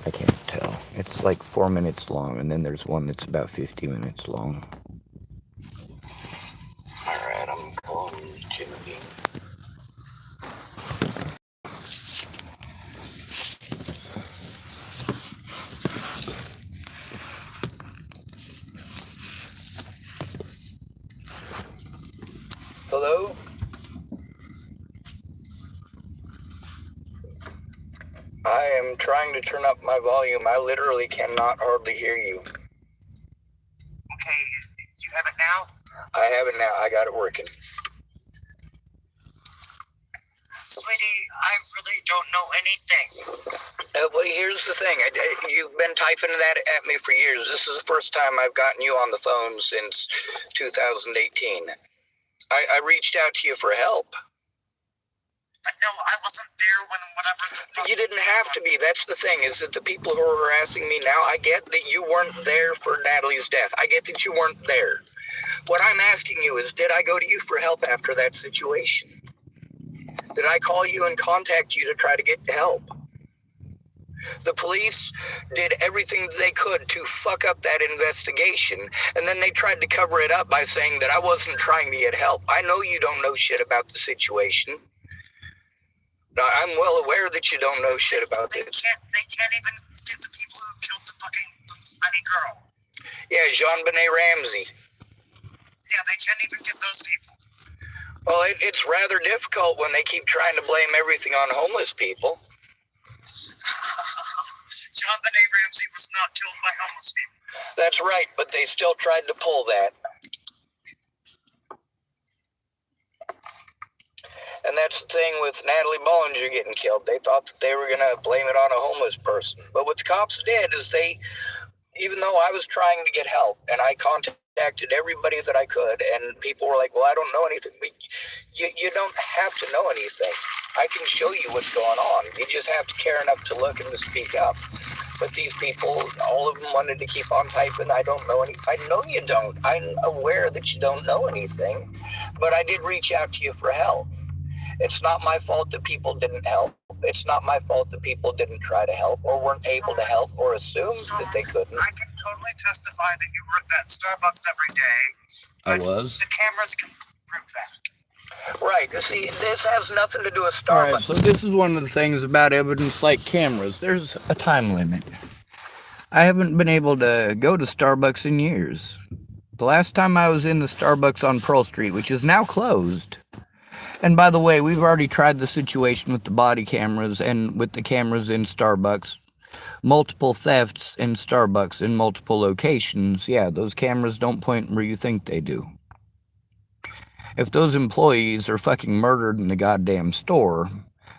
I can't tell. It's like 4 minutes long, and then there's one that's about 50 minutes long. Alright, I'm calling Genevieve. Hello? I am trying to turn up my volume. I literally cannot hardly hear you. Okay, you have it now? I have it now. I got it working. Sweetie, I really don't know anything. Well, here's the thing. You've been typing that at me for years. This is the first time I've gotten you on the phone since 2018. I reached out to you for help. But no, I wasn't there when whatever. You didn't have to be. That's the thing, is that the people who are harassing me now, I get that you weren't there for Natalie's death. I get that you weren't there. What I'm asking you is, did I go to you for help after that situation? Did I call you and contact you to try to get help? The police did everything they could to fuck up that investigation, and then they tried to cover it up by saying that I wasn't trying to get help. I know you don't know shit about the situation. I'm well aware that you don't know shit about They this. can't even get the people who killed the fucking tiny girl. Yeah, Jean-Benet Ramsey. Yeah, they can't even get those people. Well, it's rather difficult when they keep trying to blame everything on homeless people. Jean-Benet Ramsey was not killed by homeless people. That's right, but they still tried to pull that. And that's the thing with Natalie Bollinger getting killed. They thought that they were going to blame it on a homeless person. But what the cops did is they, even though I was trying to get help, and I contacted everybody that I could, and people were like, well, I don't know anything. But you don't have to know anything. I can show you what's going on. You just have to care enough to look and to speak up. But these people, all of them wanted to keep on typing, I don't know any. I know you don't. I'm aware that you don't know anything. But I did reach out to you for help. It's not my fault that people didn't help. It's not my fault that people didn't try to help or weren't able to help or assumed that they couldn't. I can totally testify that you were at that Starbucks every day. I was. The cameras can prove that. Right. See, this has nothing to do with Starbucks. Alright, so this is one of the things about evidence like cameras. There's a time limit. I haven't been able to go to Starbucks in years. The last time I was in the Starbucks on Pearl Street, which is now closed. And by the way, we've already tried the situation with the body cameras and with the cameras in Starbucks. Multiple thefts in Starbucks in multiple locations. Yeah, those cameras don't point where you think they do. If those employees are fucking murdered in the goddamn store,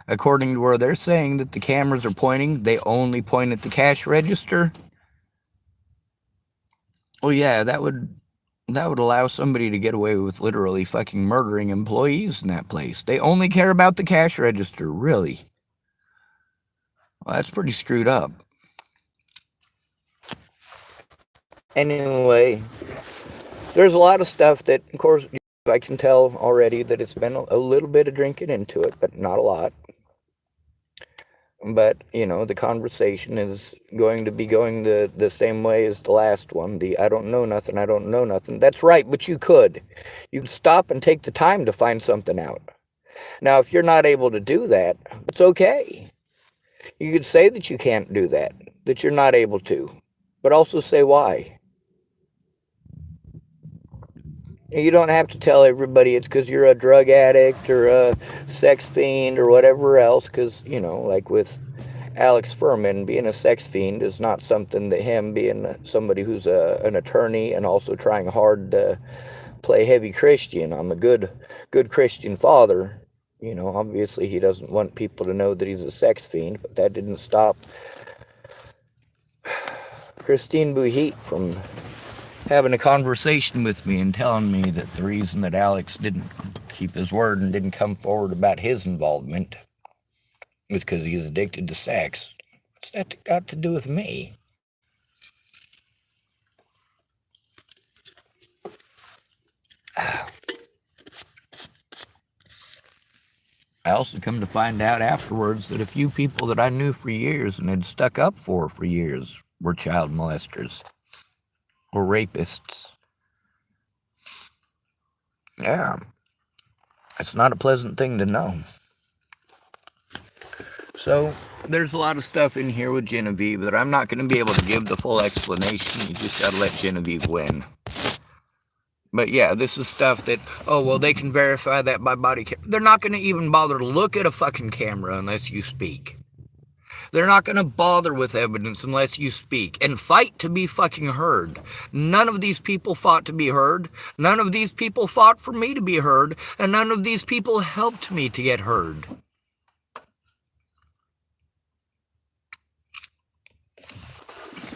according to where they're saying that the cameras are pointing, they only point at the cash register. Well, yeah, that would allow somebody to get away with literally fucking murdering employees in that place. They only care about the cash register, really. Well, that's pretty screwed up. Anyway, there's a lot of stuff that, of course, I can tell already that it's been a little bit of drinking into it, but not a lot. But, the conversation is going to be going the same way as the last one. The I don't know nothing, I don't know nothing. That's right, but you could. You could stop and take the time to find something out. Now, if you're not able to do that, it's okay. You could say that you can't do that you're not able to, but also say why. You don't have to tell everybody it's because you're a drug addict or a sex fiend or whatever else, because, like with Alex Furman, being a sex fiend is not something that him being somebody who's an attorney and also trying hard to play heavy Christian. I'm a good Christian father. Obviously he doesn't want people to know that he's a sex fiend, but that didn't stop Christine Bouhit from having a conversation with me and telling me that the reason that Alex didn't keep his word and didn't come forward about his involvement was because he's addicted to sex. What's that got to do with me? I also come to find out afterwards that a few people that I knew for years and had stuck up for years were child molesters or rapists. Yeah, it's not a pleasant thing to know. So, there's a lot of stuff in here with Genevieve that I'm not going to be able to give the full explanation. You just got to let Genevieve win. But yeah, this is stuff that, oh, well, they can verify that by body cam. They're not going to even bother to look at a fucking camera unless you speak. They're not going to bother with evidence unless you speak and fight to be fucking heard. None of these people fought to be heard. None of these people fought for me to be heard. And none of these people helped me to get heard.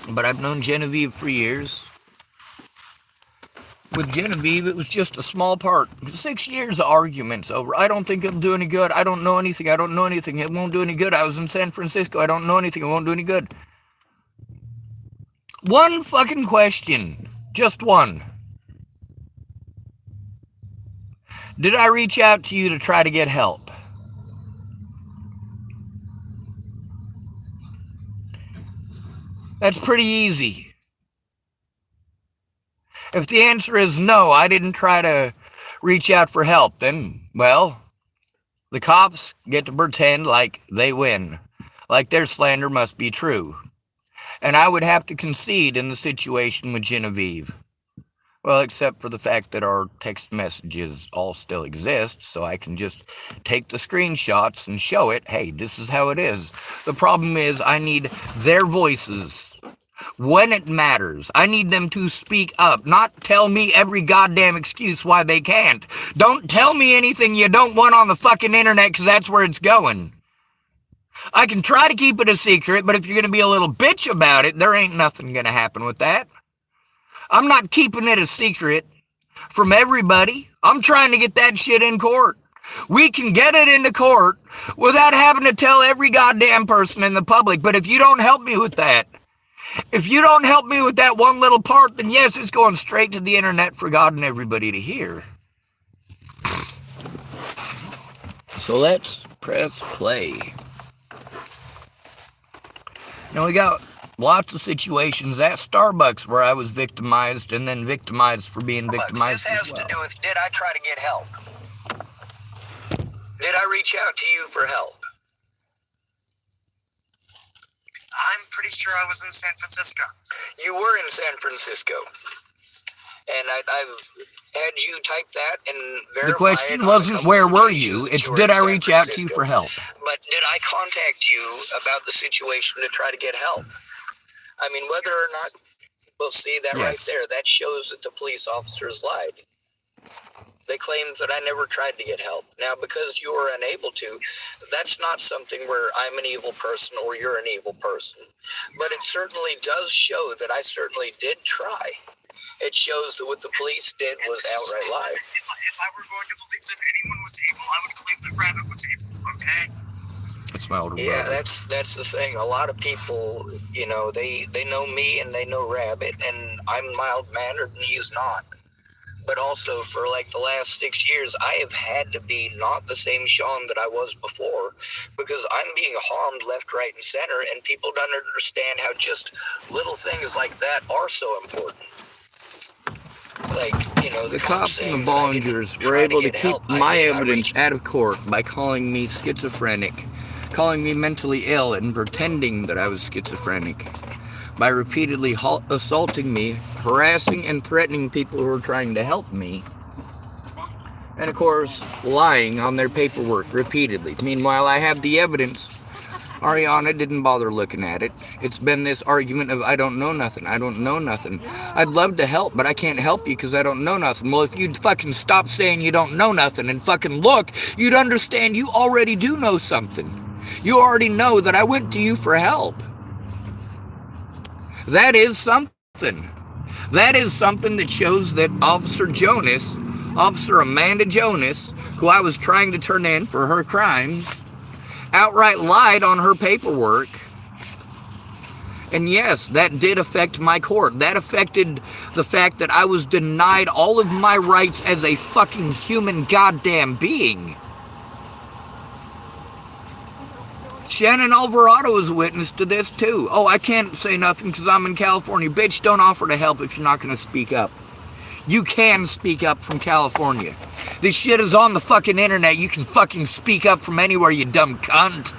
But I've known Genevieve for years. With Genevieve, it was just a small part. 6 years of arguments over, I don't think it'll do any good. I don't know anything. I don't know anything. It won't do any good. I was in San Francisco. I don't know anything. It won't do any good. One fucking question. Just one. Did I reach out to you to try to get help? That's pretty easy. If the answer is no, I didn't try to reach out for help, then, well, the cops get to pretend like they win, like their slander must be true. And I would have to concede in the situation with Genevieve. Well, except for the fact that our text messages all still exist, so I can just take the screenshots and show it. Hey, this is how it is. The problem is I need their voices. When it matters, I need them to speak up, not tell me every goddamn excuse why they can't. Don't tell me anything you don't want on the fucking internet, because that's where it's going. I can try to keep it a secret, but if you're going to be a little bitch about it, there ain't nothing going to happen with that. I'm not keeping it a secret from everybody. I'm trying to get that shit in court. We can get it into court without having to tell every goddamn person in the public, but if you don't help me with that, if you don't help me with that one little part, then yes, it's going straight to the internet for God and everybody to hear. So let's press play. Now we got lots of situations at Starbucks where I was victimized and then victimized for being victimized. This has to do with, did I try to get help? Did I reach out to you for help? I'm pretty sure I was in San Francisco. You were in San Francisco. And I've had you type that and verify. The question wasn't where were you, it's did I reach out to you for help? But did I contact you about the situation to try to get help? I mean, whether or not, we'll see that right there, that shows that the police officers lied. They claimed that I never tried to get help. Now, because you were unable to, that's not something where I'm an evil person or you're an evil person. But it certainly does show that I certainly did try. It shows that what the police did was outright lie. If I were going to believe that anyone was evil, I would believe that Rabbit was evil, okay? That's my older brother. Yeah, that's the thing. A lot of people, you know, they know me and they know Rabbit, and I'm mild-mannered and he's not. But also, for like the last 6 years, I have had to be not the same Sean that I was before, because I'm being harmed left, right, and center, and people don't understand how just little things like that are so important. Like, you know, the cops and the Bollingers were able to keep my evidence out of court by calling me schizophrenic, calling me mentally ill, and pretending that I was schizophrenic, by repeatedly assaulting me, harassing and threatening people who were trying to help me, and of course, lying on their paperwork repeatedly. Meanwhile, I have the evidence. Ariana didn't bother looking at it. It's been this argument of, I don't know nothing, I don't know nothing. I'd love to help, but I can't help you because I don't know nothing. Well, if you'd fucking stop saying you don't know nothing and fucking look, you'd understand you already do know something. You already know that I went to you for help. That is something. That is something that shows that Officer Amanda Jonas, who I was trying to turn in for her crimes, outright lied on her paperwork. And yes, that did affect my court. That affected the fact that I was denied all of my rights as a fucking human goddamn being. Shannon Alvarado is a witness to this too. Oh, I can't say nothing because I'm in California. Bitch, don't offer to help if you're not going to speak up. You can speak up from California. This shit is on the fucking internet. You can fucking speak up from anywhere, you dumb cunt.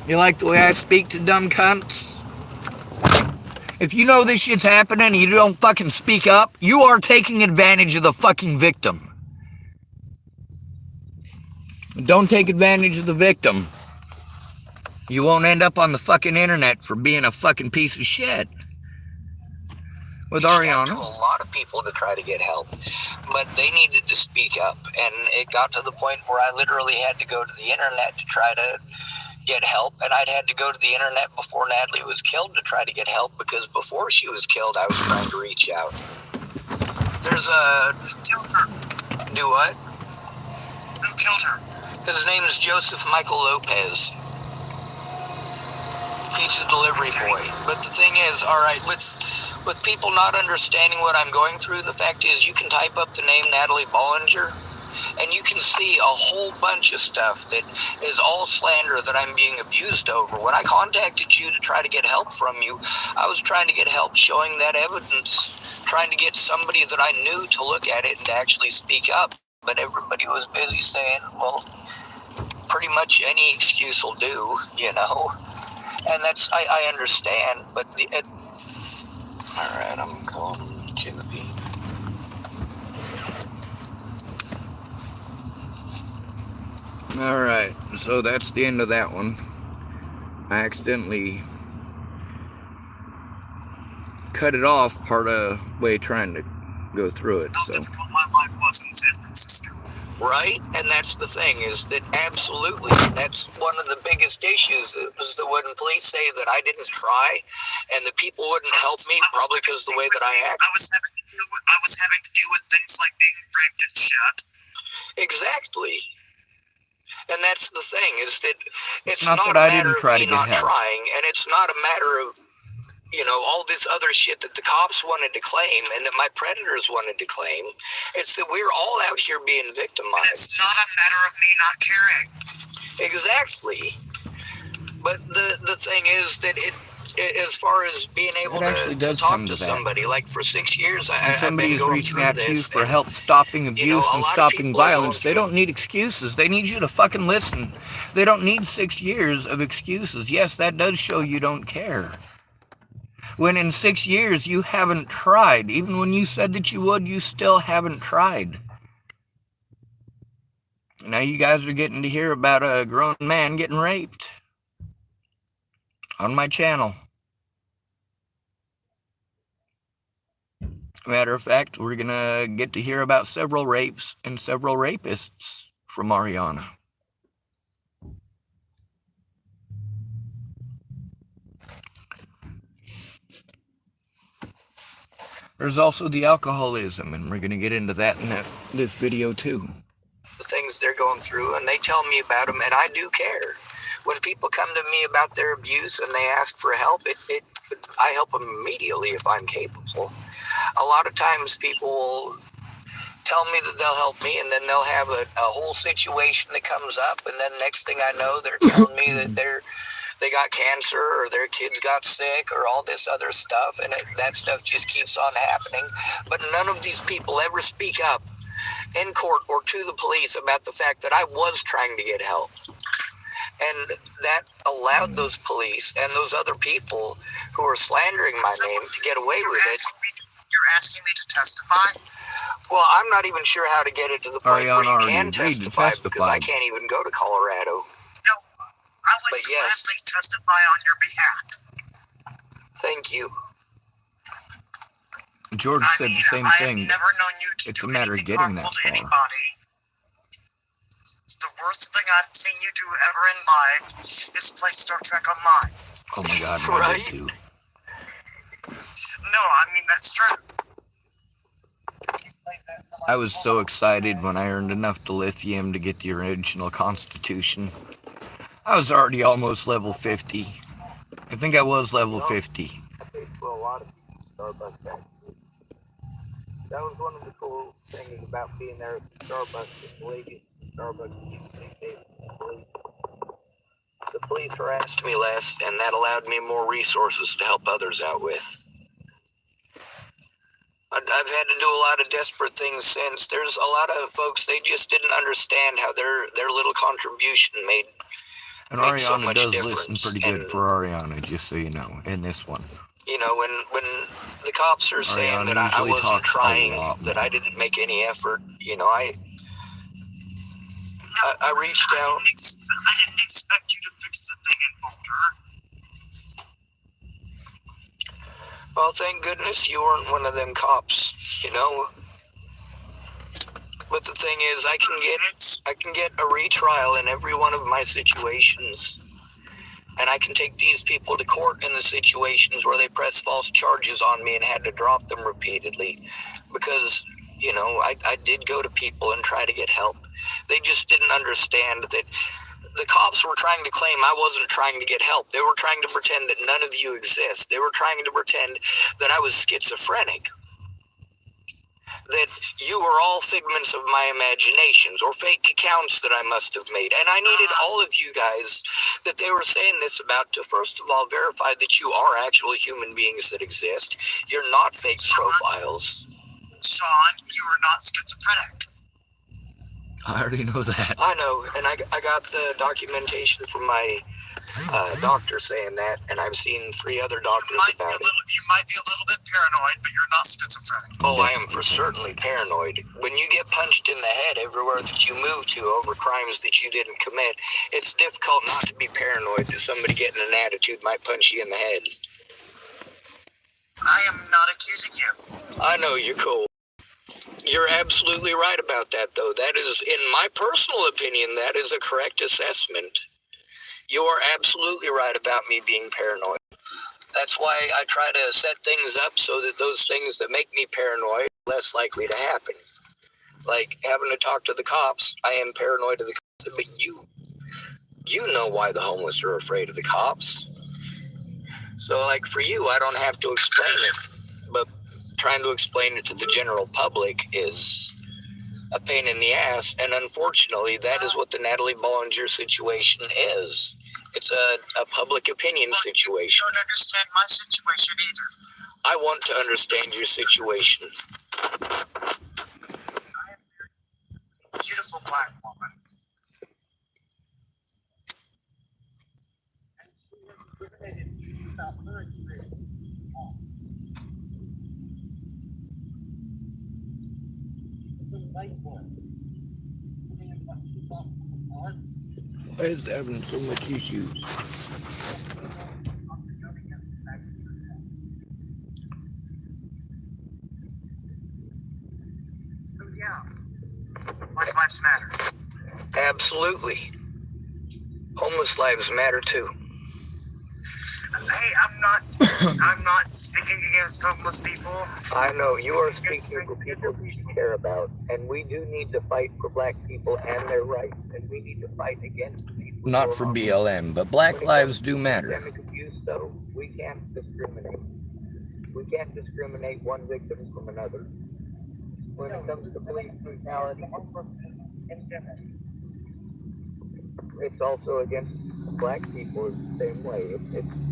You like the way I speak to dumb cunts? If you know this shit's happening and you don't fucking speak up, you are taking advantage of the fucking victim. Don't take advantage of the victim. You won't end up on the fucking internet for being a fucking piece of shit. With Ariana. To a lot of people to try to get help, but they needed to speak up, and it got to the point where I literally had to go to the internet to try to get help, and I'd had to go to the internet before Natalie was killed to try to get help, because before she was killed, I was trying to reach out. There's a... Do what? Who killed her? His name is Joseph Michael Lopez. He's a delivery boy. But the thing is, alright, with people not understanding what I'm going through, the fact is you can type up the name Natalie Bollinger, and you can see a whole bunch of stuff that is all slander that I'm being abused over. When I contacted you to try to get help from you, I was trying to get help showing that evidence, trying to get somebody that I knew to look at it and to actually speak up. But everybody was busy saying, well, pretty much any excuse will do, you know. And that's, I understand, but alright, I'm calling Genevieve. Alright, so that's the end of that one. I accidentally cut it off part of way trying to go through it. So difficult my life was in San Francisco. Right? And that's the thing, is that absolutely, that's one of the biggest issues, is that when police say that I didn't try and the people wouldn't help me, probably because of the way that I act. I was having to deal with things like being raped and shit. Exactly. And that's the thing, is that it's not not that I a matter didn't of try me to get not help. trying, and it's not a matter of, you know, all this other shit that the cops wanted to claim and that my predators wanted to claim. It's that we're all out here being victimized. It's not a matter of me not caring. Exactly. But the thing is that as far as being able to talk to somebody, like for 6 years, I've been going reaching through out to you this. for help stopping abuse, you know, a and lot of stopping people are going violence. They through- don't need excuses. They need you to fucking listen. They don't need 6 years of excuses. Yes, that does show you don't care. When in 6 years you haven't tried. Even when you said that you would, you still haven't tried. Now you guys are getting to hear about a grown man getting raped on my channel. Matter of fact, we're gonna get to hear about several rapes and several rapists from Ariana. There's also the alcoholism, and we're gonna get into that in this video too. The things they're going through, and they tell me about them, and I do care. When people come to me about their abuse and they ask for help, I help them immediately if I'm capable. A lot of times people will tell me that they'll help me, and then they'll have a whole situation that comes up, and then next thing I know, they're telling me that they got cancer, or their kids got sick, or all this other stuff, and that stuff just keeps on happening. But none of these people ever speak up in court or to the police about the fact that I was trying to get help. And that allowed those police and those other people who are slandering my name to get away with it. You're asking me to testify? Well, I'm not even sure how to get it to the point Ariana where you already can agreed to testify, because I testify. can't even go to Colorado. No, I would But yes. gladly testify on your behalf. Thank you. George said the same thing. I've never known you to It's do a matter of anything getting that harmful to far. anybody. The worst thing I've seen you do ever in life is play Star Trek Online. Oh my God, I Right? did too. No, I mean, that's true. I was so excited when I earned enough dilithium to get the original Constitution. I was already almost level 50. I think I was level 50. I paid for a lot of Starbucks actually. That was one of the cool things about being there at the Starbucks. The lady The police harassed me less, and that allowed me more resources to help others out with. I've had to do a lot of desperate things since. There's a lot of folks, they just didn't understand how their little contribution made And so Ariana much does difference. listen pretty good for Ariana, just so you know, in this one. You know, when the cops are saying Ariana that I usually wasn't talks a trying, lot that more. I didn't make any effort, you know, I reached out. I didn't expect you to fix the thing in Boulder. Well, thank goodness you weren't one of them cops, you know. But the thing is, I can get a retrial in every one of my situations. And I can take these people to court in the situations where they press false charges on me and had to drop them repeatedly. Because, you know, I did go to people and try to get help. They just didn't understand that the cops were trying to claim I wasn't trying to get help. They were trying to pretend that none of you exist. They were trying to pretend that I was schizophrenic. That you were all figments of my imaginations or fake accounts that I must have made. And I needed all of you guys that they were saying this about to, first of all, verify that you are actual human beings that exist. You're not fake profiles. Sean, you are not schizophrenic. I already know that. I know, and I got the documentation from my doctor saying that, and I've seen 3 other doctors about it. You might be a little bit paranoid, but you're not schizophrenic. Oh, I am for certainly paranoid. When you get punched in the head everywhere that you move to over crimes that you didn't commit, it's difficult not to be paranoid that somebody getting an attitude might punch you in the head. I am not accusing you. I know you're cool. You're absolutely right about that, though. That is, in my personal opinion, that is a correct assessment. You are absolutely right about me being paranoid. That's why I try to set things up so that those things that make me paranoid are less likely to happen. Like having to talk to the cops, I am paranoid of the cops, but you know why the homeless are afraid of the cops. So like for you, I don't have to explain it, but trying to explain it to the general public is a pain in the ass, and unfortunately, that is what the Natalie Bollinger situation is. It's a public opinion situation. You don't understand my situation either. I want to understand your situation. I am a beautiful black woman. And she has discriminated about her experience. It's a white woman. Why is having so much issues? So yeah, Black Lives Matter. Absolutely. Homeless lives matter too. Hey, I'm not speaking against homeless people. I know you are speaking for people we should care about, and we do need to fight for black people and their rights, and we need to fight against people. Not for BLM, but black lives do matter. Systemic abuse, though, we can't discriminate. We can't discriminate one victim from another. When it comes to police brutality, it's also against black people the same way.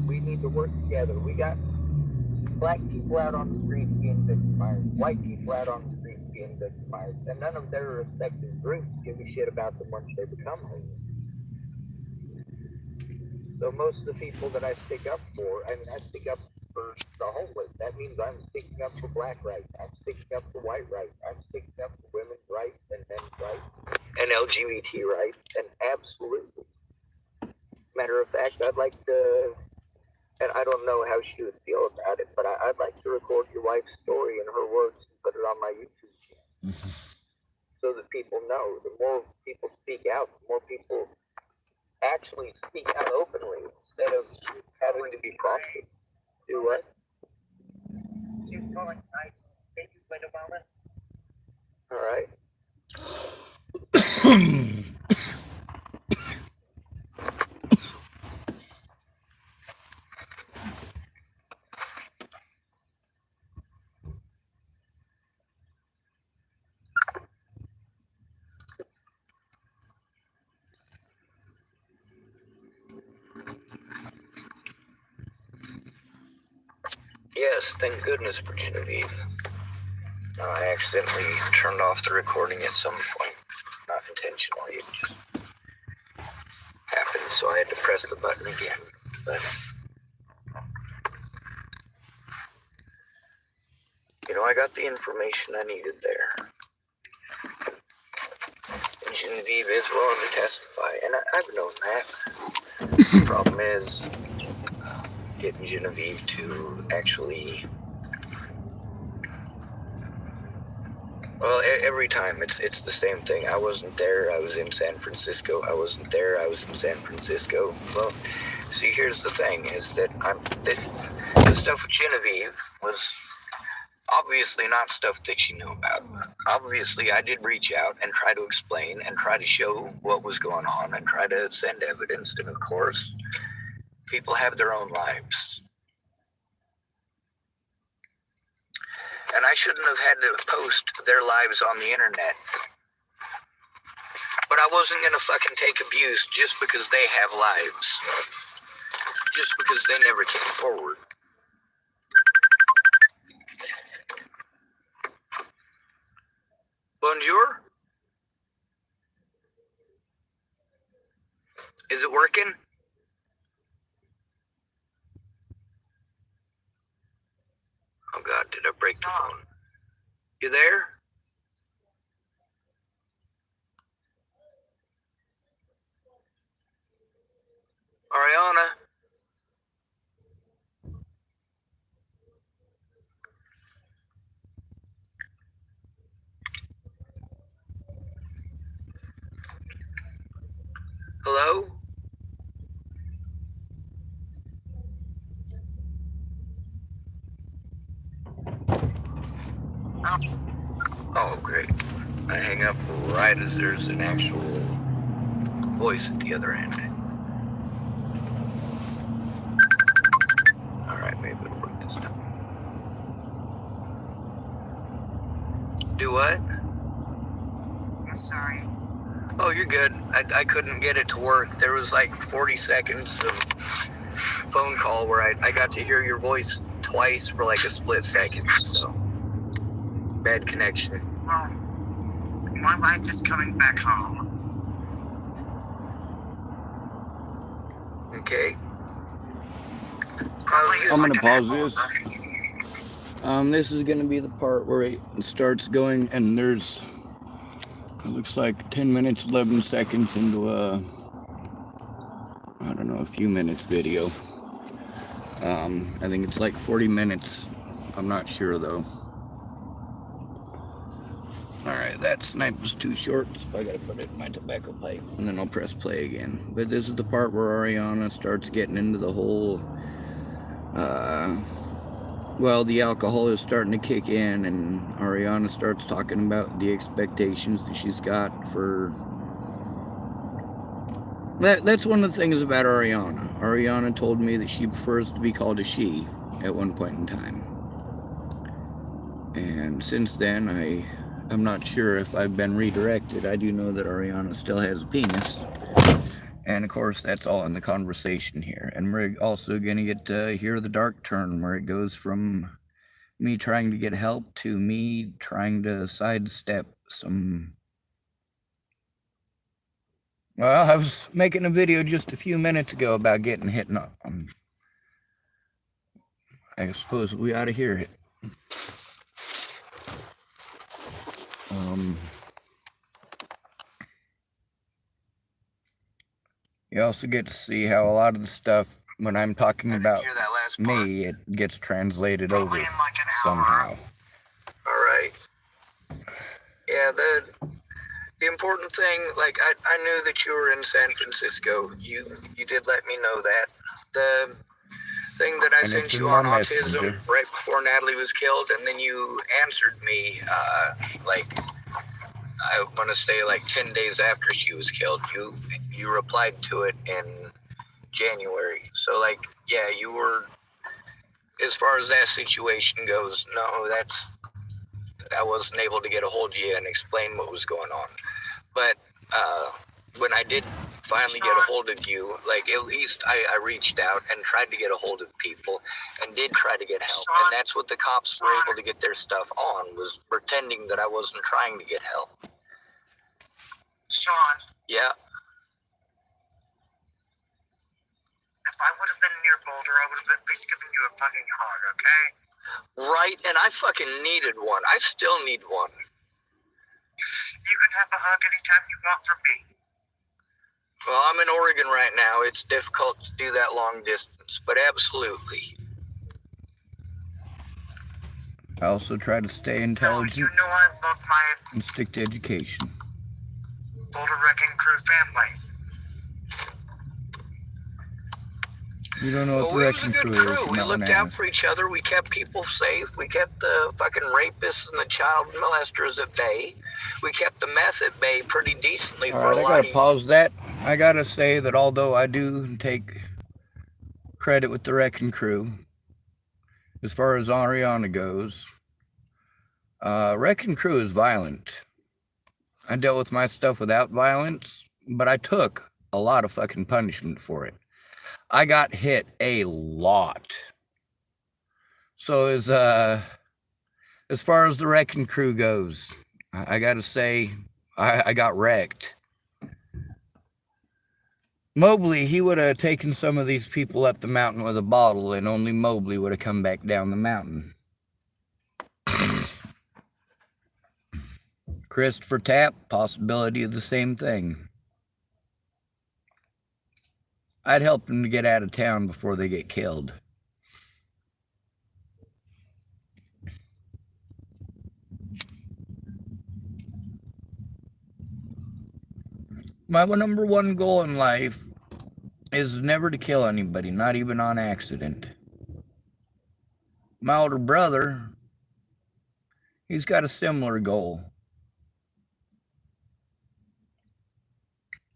We need to work together. We got black people out on the streets being victimized, white people out on the streets being victimized, and none of their respective groups give a shit about them once they become homeless. So most of the people that I stick up for, I stick up for the homeless. That means I'm sticking up for black rights. I'm sticking up for white rights. I'm sticking up for women's rights and men's rights and LGBT rights. And absolutely. Matter of fact, I'd like to, and I don't know how she would feel about it, but I'd like to record your wife's story in her words and put it on my YouTube channel. So that people know. The more people speak out, the more people actually speak out openly instead of having to be prompted. Do what? She's calling. Can you wait a moment? All right. thank goodness for Genevieve. I accidentally turned off the recording at some point. Not intentionally, it just happened, so I had to press the button again. But, I got the information I needed there. And Genevieve is willing to testify, and I've known that. The problem is getting Genevieve to actually... Well, every time it's the same thing. I wasn't there. I was in San Francisco. I wasn't there. I was in San Francisco. Well, see, here's the thing: is that the stuff with Genevieve was obviously not stuff that she knew about. Obviously, I did reach out and try to explain and try to show what was going on and try to send evidence. And of course, people have their own lives. And I shouldn't have had to post their lives on the internet. But I wasn't going to fucking take abuse just because they have lives. Just because they never came forward. Bonjour? Is it working? Oh God, did I break the phone? You there? Ariana? Hello? Oh, great. I hang up right as there's an actual voice at the other end. Alright, maybe it'll work this time. Do what? I'm sorry. Oh, you're good. I couldn't get it to work. There was like 40 seconds of phone call where I got to hear your voice twice for like a split second. So, bad connection. Well, my wife is coming back home. Okay. I'm going to pause this. This is going to be the part where it starts going, and there's, it looks like 10 minutes, 11 seconds into a, I don't know, a few minutes video. I think it's like 40 minutes. I'm not sure, though. Alright, that snipe was too short, so I gotta put it in my tobacco pipe, and then I'll press play again. But this is the part where Ariana starts getting into the whole, well, the alcohol is starting to kick in, and Ariana starts talking about the expectations that she's got for... That's one of the things about Ariana. Ariana told me that she prefers to be called a she at one point in time. And since then, I'm not sure if I've been redirected. I do know that Ariana still has a penis. And of course, that's all in the conversation here. And we're also going to get to hear the dark turn where it goes from me trying to get help to me trying to sidestep some... Well, I was making a video just a few minutes ago about getting hit on. I suppose we ought to hear it. You also get to see how a lot of the stuff, when I'm talking about me, it gets translated over somehow. Alright. Yeah, the important thing, like, I knew that you were in San Francisco. You did let me know that. The thing that I sent you on autism right before Natalie was killed, and then you answered me, like, I want to say like 10 days after she was killed. You replied to it in January. So, like, yeah, you were, as far as that situation goes, no, I wasn't able to get a hold of you and explain what was going on. But when I did finally get a hold of you. Like, at least I reached out and tried to get a hold of people and did try to get help. And that's what the cops were able to get their stuff on, was pretending that I wasn't trying to get help. Sean. Yeah. If I would have been near Boulder, I would have at least given you a fucking hug, okay? Right, and I fucking needed one. I still need one. You can have a hug anytime you want from me. Well, I'm in Oregon right now. It's difficult to do that long distance, but absolutely. I also try to stay intelligent. You know I love my and stick to education. Boulder Wrecking Crew family. You don't know what the Wrecking Crew is. We looked out for each other. We kept people safe. We kept the fucking rapists and the child molesters at bay. We kept the meth at bay pretty decently for a lot of years. I gotta pause that. I gotta say that although I do take credit with the Wrecking Crew, as far as Ariana goes, Wrecking Crew is violent. I dealt with my stuff without violence, but I took a lot of fucking punishment for it. I got hit a lot. So as far as the Wrecking Crew goes, I gotta say, I got wrecked. Mobley, he would have taken some of these people up the mountain with a bottle, and only Mobley would have come back down the mountain. Christopher Tapp, possibility of the same thing. I'd help them to get out of town before they get killed. My number one goal in life is never to kill anybody, not even on accident. My older brother, he's got a similar goal.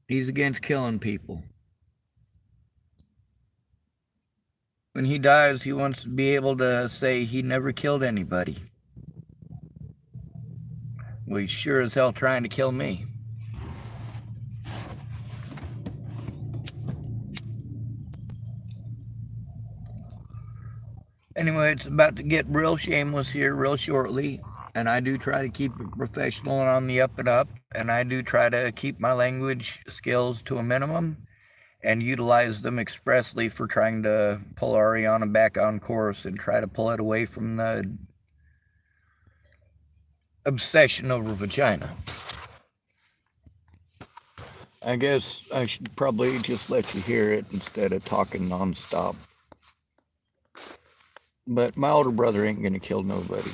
He's against killing people. When he dies, he wants to be able to say he never killed anybody. Well, he's sure as hell trying to kill me. Anyway, it's about to get real shameless here real shortly. And I do try to keep it professional and on the up and up. And I do try to keep my language skills to a minimum and utilize them expressly for trying to pull Ariana back on course and try to pull it away from the obsession over vagina. I guess I should probably just let you hear it instead of talking nonstop. But my older brother ain't gonna kill nobody.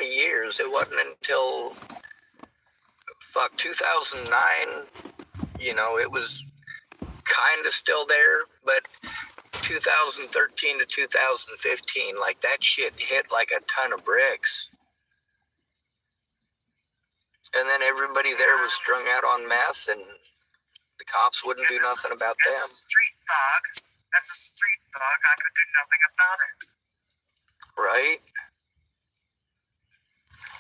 Years. It wasn't until 2009, you know, it was kind of still there, but 2013 to 2015, like that shit hit like a ton of bricks. And then everybody there was strung out on meth, and the cops wouldn't do nothing about them. As a street thug, I could do nothing about it. Right?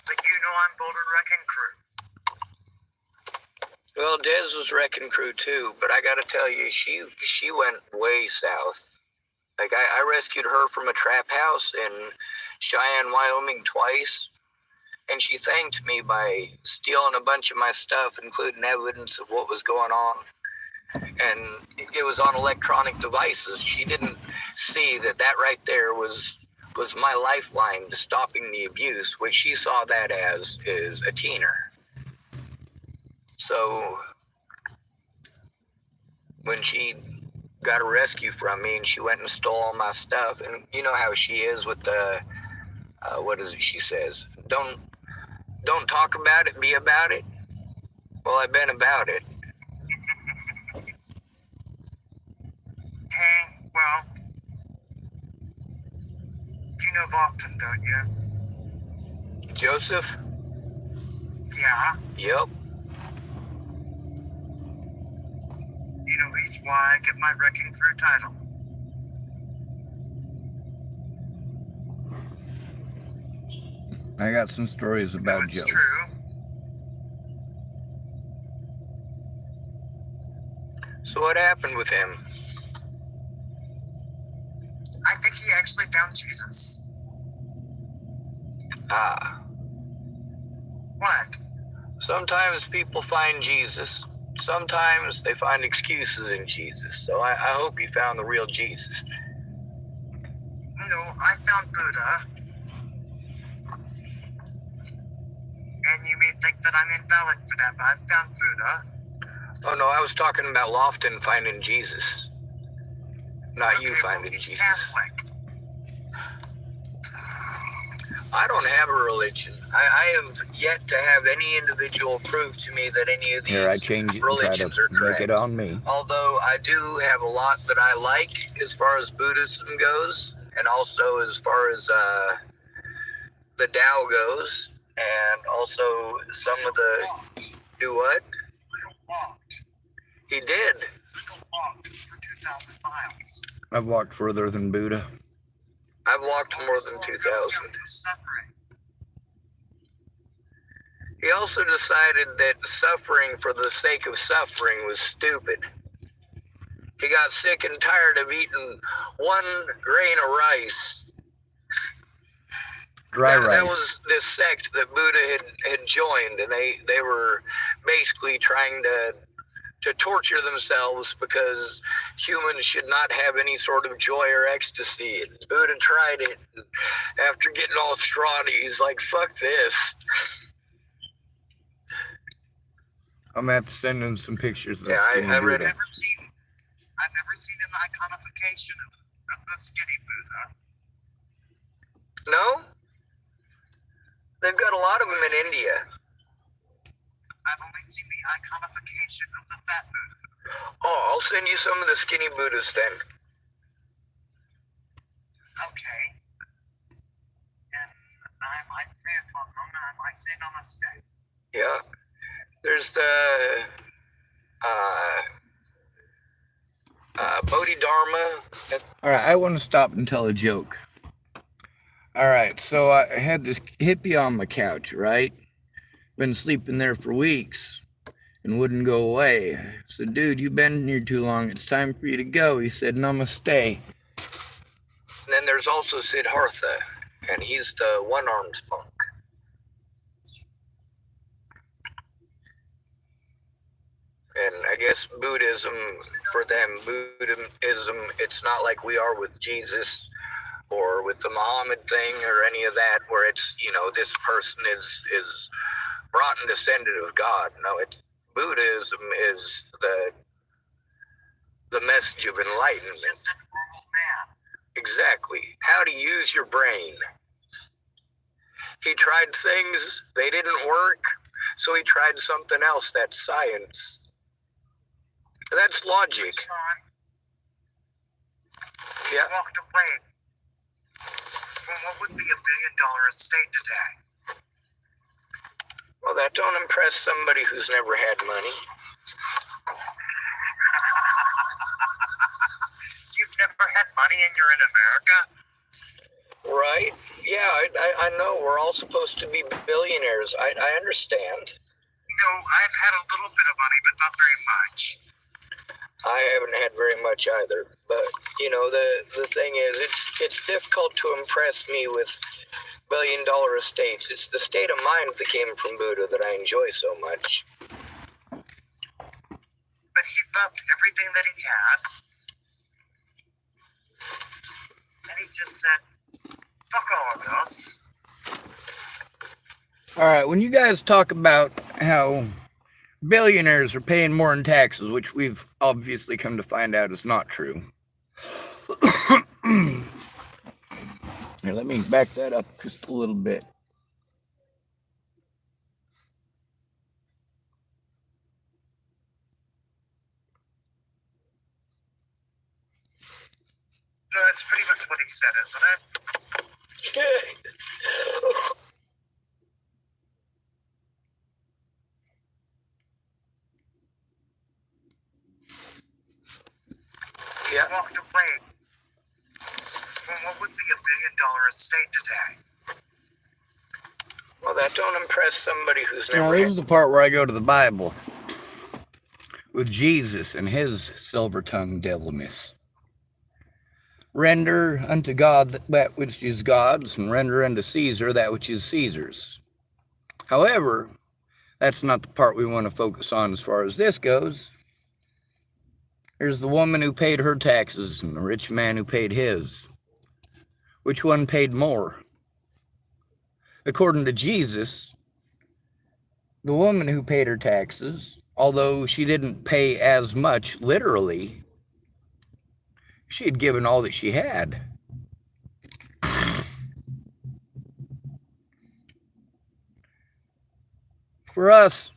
But you know I'm Boulder Wrecking Crew. Well, Des was Wrecking Crew too, but I gotta tell you, she went way south. Like, I rescued her from a trap house in Cheyenne, Wyoming twice, and she thanked me by stealing a bunch of my stuff, including evidence of what was going on. And it was on electronic devices. She didn't see that right there was my lifeline to stopping the abuse, which she saw that as is a teener. So when she got a rescue from me and she went and stole all my stuff, and you know how she is with the what is it she says? Don't talk about it, be about it. Well, I've been about it. Hey, well, you know Lofton, don't you? Joseph? Yeah. Yep. You know he's why I get my Wrecking Crew title. I got some stories about Joe. It's true. So what happened with him? I think he actually found Jesus. Ah. What? Sometimes people find Jesus. Sometimes they find excuses in Jesus. So I hope you found the real Jesus. No, I found Buddha. And you may think that I'm invalid for that, but I found Buddha. Oh no, I was talking about Lofton finding Jesus. Not you finding Jesus. Catholic. I don't have a religion. I have yet to have any individual prove to me that any of these religions are correct. Make it on me. Although I do have a lot that I like as far as Buddhism goes, and also as far as the Tao goes, and also some of the... Do what? He did. Walked for 2,000 miles. I've walked further than Buddha. I've walked more than 2,000. He also decided that suffering for the sake of suffering was stupid. He got sick and tired of eating 1 grain of rice. Dry rice. That was this sect that Buddha had joined, and they were basically trying to torture themselves because humans should not have any sort of joy or ecstasy. And Buddha tried it. And after getting all scrawny, he's like, fuck this. I'm going to have to send him some pictures of I read it. I've never seen an iconification of the skinny Buddha. No? They've got a lot of them in India. I've only seen the iconification of the fat Buddha. Oh, I'll send you some of the skinny Buddhas then. Okay. And I might pray upon them, and I might say namaste. Yeah. There's the Bodhidharma. All right, I want to stop and tell a joke. All right, so I had this hippie on my couch, right? Been sleeping there for weeks and wouldn't go away. I said, dude, you've been here too long. It's time for you to go. He said, namaste. And then there's also Siddhartha, and he's the one-armed monk. And I guess Buddhism, for them, Buddhism, it's not like we are with Jesus or with the Muhammad thing or any of that, where it's, this person is brought and descended of God. No, Buddhism is the message of enlightenment. Exactly. How to use your brain. He tried things, they didn't work, so he tried something else. That's science. That's logic. Yeah. He walked away from what would be $1 billion estate today. Well, that don't impress somebody who's never had money. You've never had money and you're in America? Right? Yeah, I know. We're all supposed to be billionaires. I understand. No, I've had a little bit of money, but not very much. I haven't had very much either. But, the thing is, it's difficult to impress me with $1 billion estates. It's the state of mind that came from Buddha that I enjoy so much. But he loved everything that he had. And he just said, fuck all of us. All right, when you guys talk about how billionaires are paying more in taxes, which we've obviously come to find out is not true. Here, let me back that up just a little bit. No, that's pretty much what he said, isn't it? He walked away from what would be $1 billion estate today. Well, that don't impress somebody who's never... Now, this is the part where I go to the Bible. with Jesus and his silver-tongued devilness. Render unto God that which is God's, and render unto Caesar that which is Caesar's. However, that's not the part we want to focus on as far as this goes. There's the woman who paid her taxes and the rich man who paid his. Which one paid more? According to Jesus, the woman who paid her taxes, although she didn't pay as much literally, she had given all that she had. For us,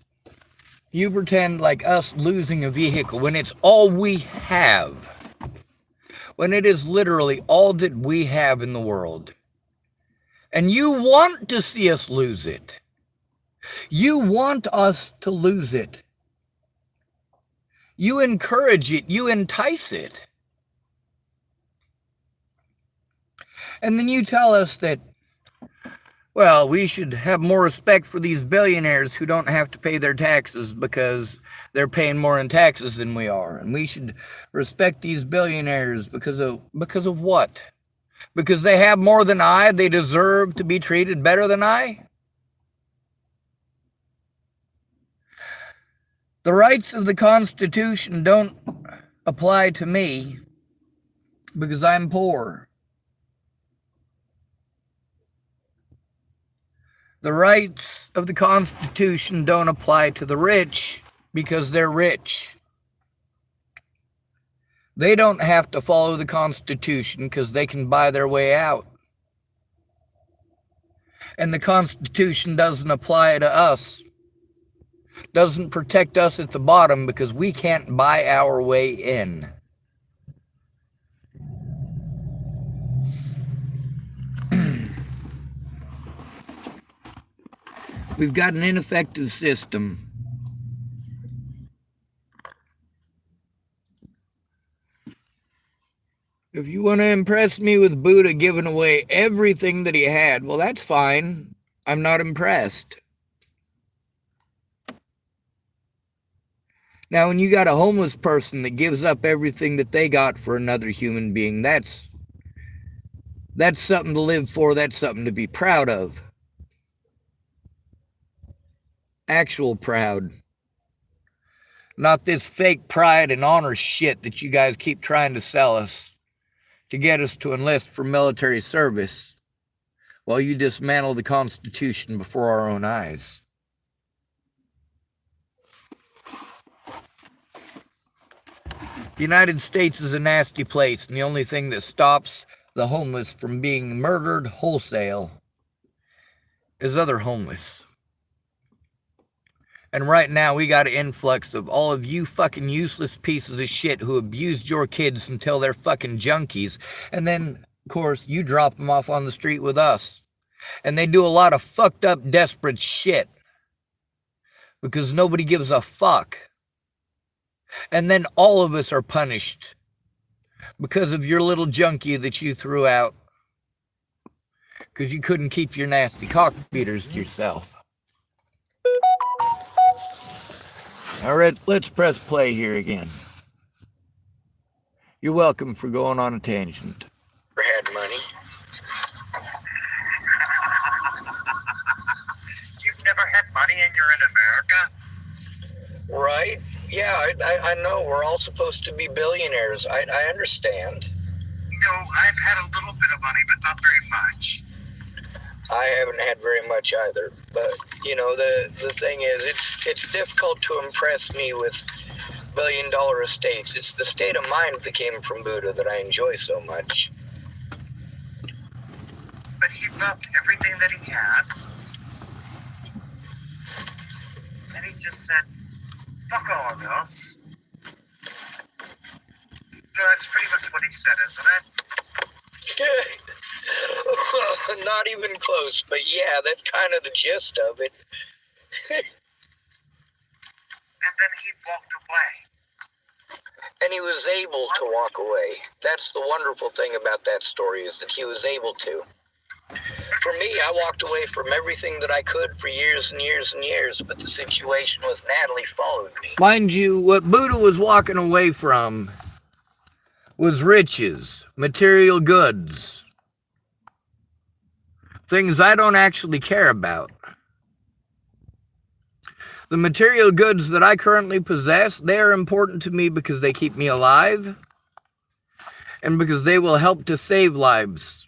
you pretend like us losing a vehicle when it's all we have, when it is literally all that we have in the world. And you want to see us lose it. You want us to lose it. You encourage it. You entice it. And then you tell us that, well, we should have more respect for these billionaires who don't have to pay their taxes because they're paying more in taxes than we are. And we should respect these billionaires because of what? Because they have more than I, they deserve to be treated better than I? The rights of the Constitution don't apply to me because I'm poor. The rights of the Constitution don't apply to the rich because they're rich. They don't have to follow the Constitution because they can buy their way out. And the Constitution doesn't apply to us. Doesn't protect us at the bottom because we can't buy our way in. We've got an ineffective system. If you want to impress me with Buddha giving away everything that he had, well, that's fine. I'm not impressed. Now, when you got a homeless person that gives up everything that they got for another human being, that's something to live for. That's something to be proud of. Actual proud. Not this fake pride and honor shit that you guys keep trying to sell us to get us to enlist for military service while you dismantle the Constitution before our own eyes. The United States is a nasty place, and the only thing that stops the homeless from being murdered wholesale is other homeless. And right now, we got an influx of all of you fucking useless pieces of shit who abused your kids until they're fucking junkies. And then, of course, you drop them off on the street with us. And they do a lot of fucked up, desperate shit. Because nobody gives a fuck. And then all of us are punished. Because of your little junkie that you threw out. Because you couldn't keep your nasty cock beaters to yourself. All right, let's press play here again. You're welcome for going on a tangent. Had money. You've never had money and you're in America? Right? Yeah, I know. We're all supposed to be billionaires. I understand. No, I've had a little bit of money, but not very much. I haven't had very much either. But, you know, the thing is, it's difficult to impress me with billion-dollar estates. It's the state of mind that came from Buddha that I enjoy so much. But he loved everything that he had. And he just said, fuck all of us. No, that's pretty much what he said, isn't it? Not even close, but yeah, that's kind of the gist of it. And then he walked away. And he was able to walk away. That's the wonderful thing about that story, is that he was able to. For me, I walked away from everything that I could for years and years and years, but the situation with Natalie followed me. Mind you, what Buddha was walking away from was riches, material goods, things I don't actually care about. The material goods that I currently possess, they are important to me because they keep me alive and because they will help to save lives.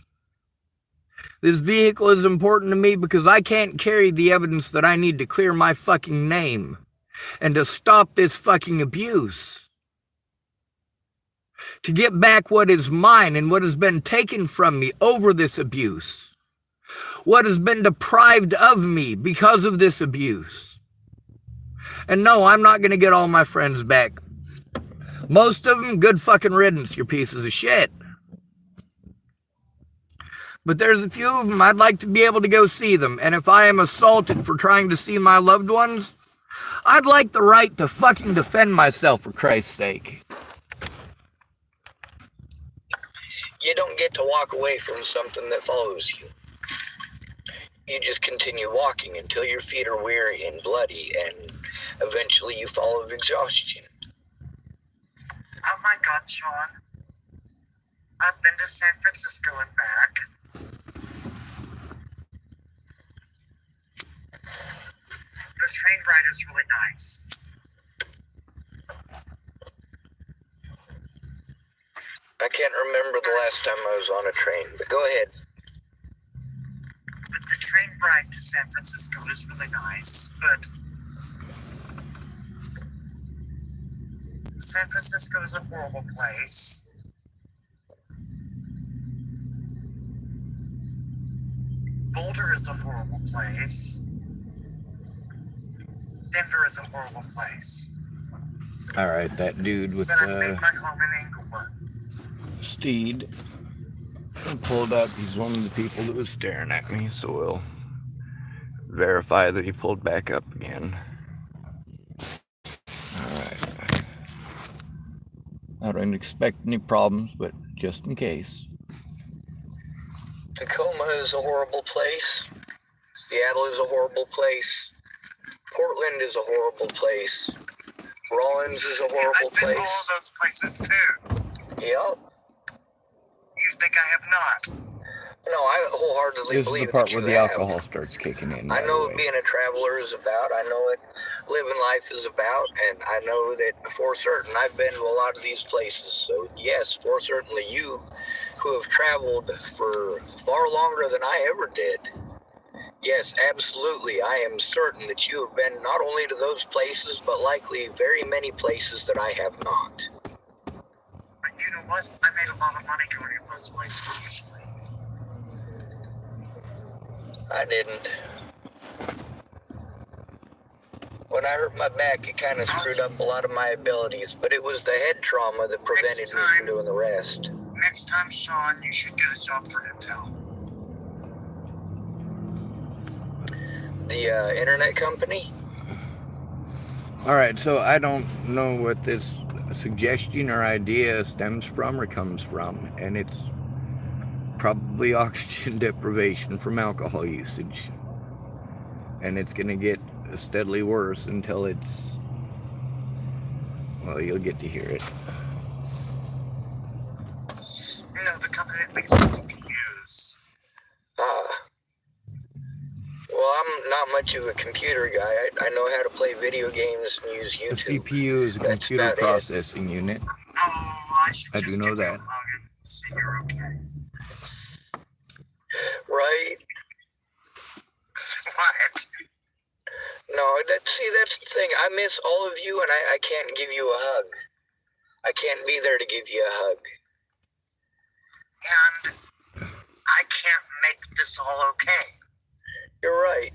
This vehicle is important to me because I can't carry the evidence that I need to clear my fucking name and to stop this fucking abuse. To get back what is mine and what has been taken from me over this abuse. What has been deprived of me because of this abuse. And no, I'm not going to get all my friends back. Most of them, good fucking riddance, you pieces of shit. But there's a few of them I'd like to be able to go see them. And if I am assaulted for trying to see my loved ones, I'd like the right to fucking defend myself, for Christ's sake. You don't get to walk away from something that follows you. You just continue walking until your feet are weary and bloody, and eventually you fall of exhaustion. Oh my God, Sean. I've been to San Francisco and back. The train ride is really nice. I can't remember the last time I was on a train, but go ahead. But the train ride to San Francisco is really nice, but San Francisco is a horrible place. Boulder is a horrible place. Denver is a horrible place. Alright, that dude with But I made my home in Inglewood. Steed pulled up. He's one of the people that was staring at me, so we'll verify that he pulled back up again. Alright. I don't expect any problems, but just in case. Tacoma is a horrible place. Seattle is a horrible place. Portland is a horrible place. Rollins is a horrible I've been to place. all those places too. Yep. You think I have not? No, I wholeheartedly This is believe the part that where you the have. alcohol starts kicking in. I by know the what way. being a traveler is about. I know what living life is about, and I know that for certain I've been to a lot of these places. So yes, for certainly you who have traveled for far longer than I ever did. Yes, absolutely. I am certain that you have been not only to those places, but likely very many places that I have not. But you know what? I made a lot of money going to those places usually. I didn't. When I hurt my back, it kind of screwed up a lot of my abilities, but it was the head trauma that prevented me from doing the rest. Next time, Sean, you should get a job for Intel. The internet company? Alright, so I don't know what this suggestion or idea stems from or comes from, and it's probably oxygen deprivation from alcohol usage. And it's going to get steadily worse until it's, well, you'll get to hear it. No, the company that makes the CPUs. Well, I'm not much of a computer guy. I know how to play video games and use The YouTube. CPU is a That's computer about it. processing unit. Oh, I should I just do know get you a that. hug and see you're okay. Right? What? No, that's the thing. I miss all of you, and I can't give you a hug. I can't be there to give you a hug. And I can't make this all okay. You're right.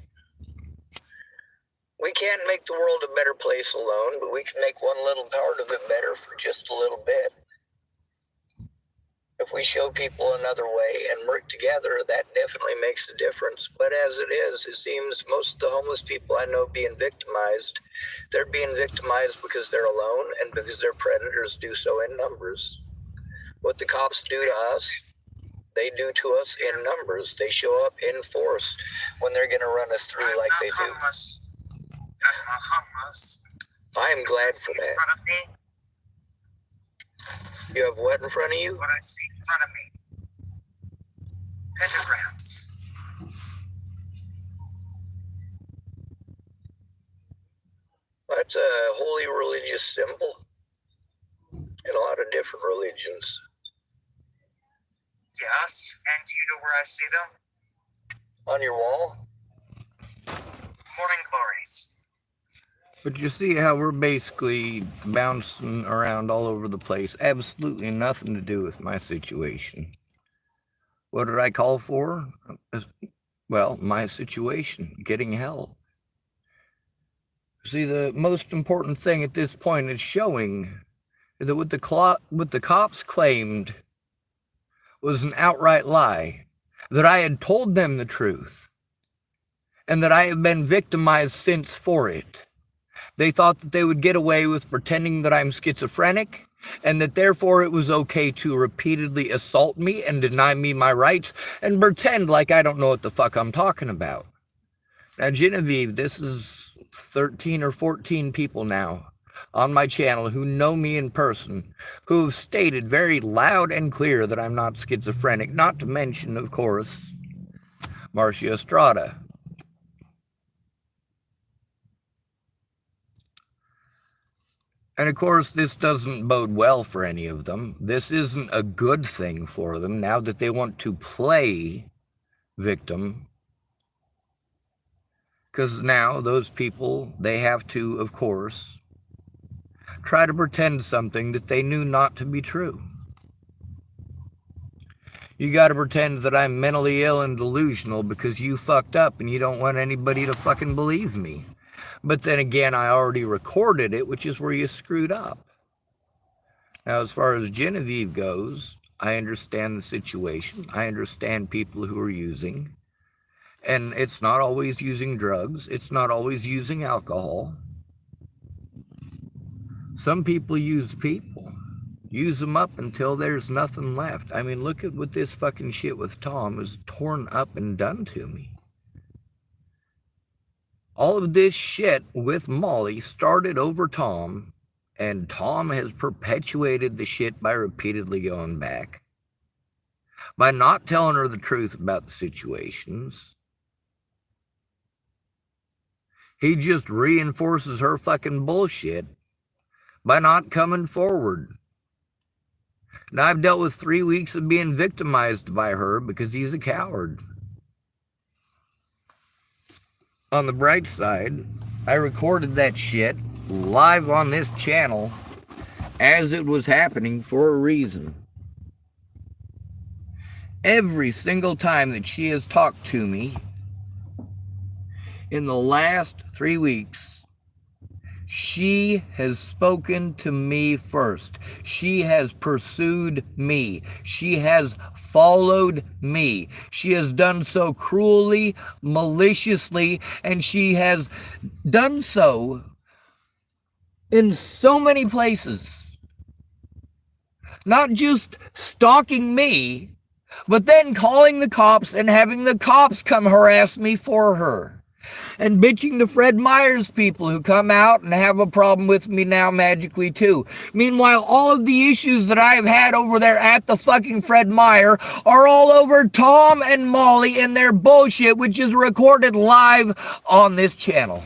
We can't make the world a better place alone, but we can make one little part of it better for just a little bit. If we show people another way and work together, that definitely makes a difference. But as it is, it seems most of the homeless people I know being victimized, they're being victimized because they're alone and because their predators do so in numbers. What the cops do to us, They do to us in numbers. They show up in force when they're going to run us through like they do. I am glad for that. You have what in front of you? What I see in front of me. Pentagrams. That's a holy religious symbol in a lot of different religions. Yes, and do you know where I see them? On your wall? Morning glories. But you see how we're basically bouncing around all over the place. Absolutely nothing to do with my situation. What did I call for? Well, my situation, getting help. See, the most important thing at this point is showing that what the cops claimed was an outright lie, that I had told them the truth, and that I have been victimized since for it. They thought that they would get away with pretending that I'm schizophrenic, and that therefore it was okay to repeatedly assault me and deny me my rights and pretend like I don't know what the fuck I'm talking about. Now, Genevieve, this is 13 or 14 people now on my channel who know me in person, who have stated very loud and clear that I'm not schizophrenic, not to mention, of course, Marcia Estrada. And of course, this doesn't bode well for any of them. This isn't a good thing for them now that they want to play victim. Because now those people, they have to, of course, try to pretend something that they knew not to be true. You got to pretend that I'm mentally ill and delusional because you fucked up and you don't want anybody to fucking believe me. But then again, I already recorded it, which is where you screwed up. Now, as far as Genevieve goes, I understand the situation. I understand people who are using. And it's not always using drugs. It's not always using alcohol. Some people use people. Use them up until there's nothing left. I mean, look at what this fucking shit with Tom is torn up and done to me. All of this shit with Molly started over Tom, and Tom has perpetuated the shit by repeatedly going back, by not telling her the truth about the situations. He just reinforces her fucking bullshit by not coming forward. Now, I've dealt with 3 weeks of being victimized by her because he's a coward. On the bright side, I recorded that shit live on this channel as it was happening for a reason. Every single time that she has talked to me in the last 3 weeks, she has spoken to me first. She has pursued me. She has followed me. She has done so cruelly, maliciously, and she has done so in so many places. Not just stalking me, but then calling the cops and having the cops come harass me for her. And bitching to Fred Meyer's people who come out and have a problem with me now magically too. Meanwhile, all of the issues that I've had over there at the fucking Fred Meyer are all over Tom and Molly and their bullshit, which is recorded live on this channel.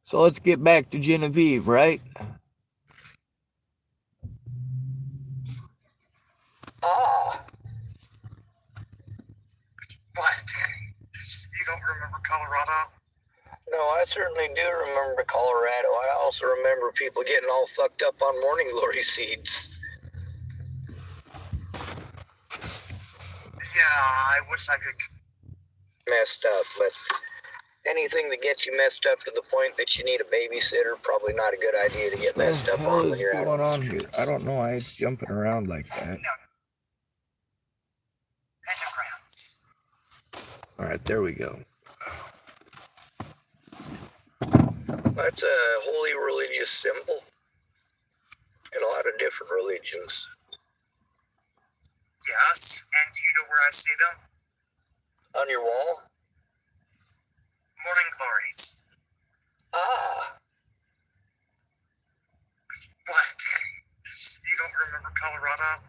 So let's get back to Genevieve, right? What? You don't remember Colorado? No, I certainly do remember Colorado. I also remember people getting all fucked up on morning glory seeds. Yeah, I wish I could. Messed up, but anything that gets you messed up to the point that you need a babysitter, probably not a good idea to get messed up on when you're out on the streets. I don't know why it's jumping around like that. No. Pentagrams. All right, there we go. That's a holy religious symbol in a lot of different religions. Yes, and do you know where I see them? On your wall? Morning glories. Ah, What? You don't remember Colorado?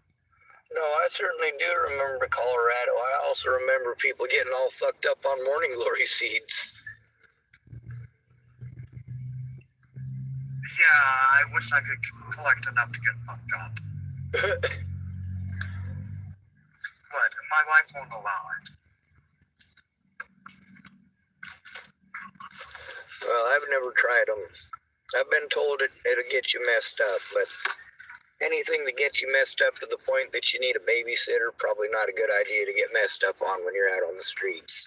no, I certainly do remember Colorado. I also remember people getting all fucked up on morning glory seeds. Yeah, I wish I could collect enough to get fucked up. But my wife won't allow it. Well, I've never tried them. I've been told it'll get you messed up, but anything that gets you messed up to the point that you need a babysitter, probably not a good idea to get messed up on when you're out on the streets.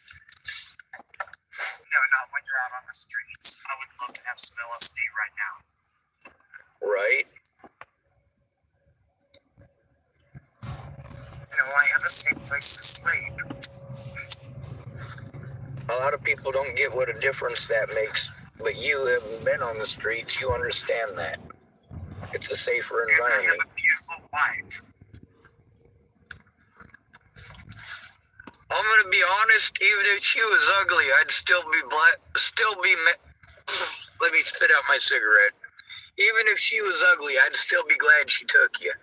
No, not when you're out on the streets. I would love to have some LSD right now. Right? No, I have a safe place to sleep. A lot of people don't get what a difference that makes, but you haven't been on the streets, you understand that. It's a safer And I have environment. a beautiful wife. I'm gonna be honest, even if she was ugly, I'd still be let me spit out my cigarette. Even if she was ugly, I'd still be glad she took you.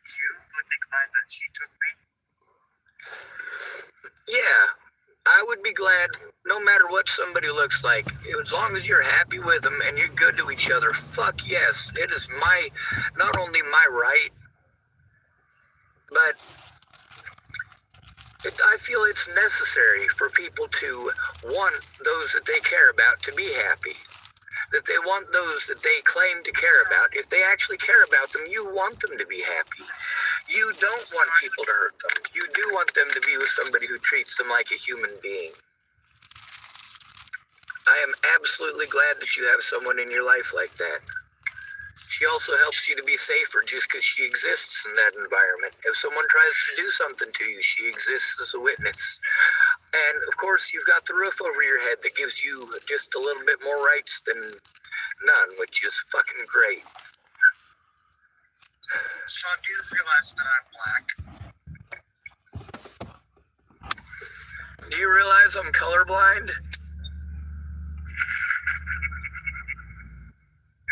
You would be glad that she took me? Yeah, I would be glad no matter what somebody looks like. As long as you're happy with them and you're good to each other, fuck yes. It is not only my right, but I feel it's necessary for people to want those that they care about to be happy. That they want those that they claim to care about. If they actually care about them, you want them to be happy. You don't want people to hurt them. You do want them to be with somebody who treats them like a human being. I am absolutely glad that you have someone in your life like that. She also helps you to be safer just because she exists in that environment. If someone tries to do something to you, she exists as a witness. And of course, you've got the roof over your head that gives you just a little bit more rights than none, which is fucking great. Sean, do you realize that I'm black? Do you realize I'm colorblind?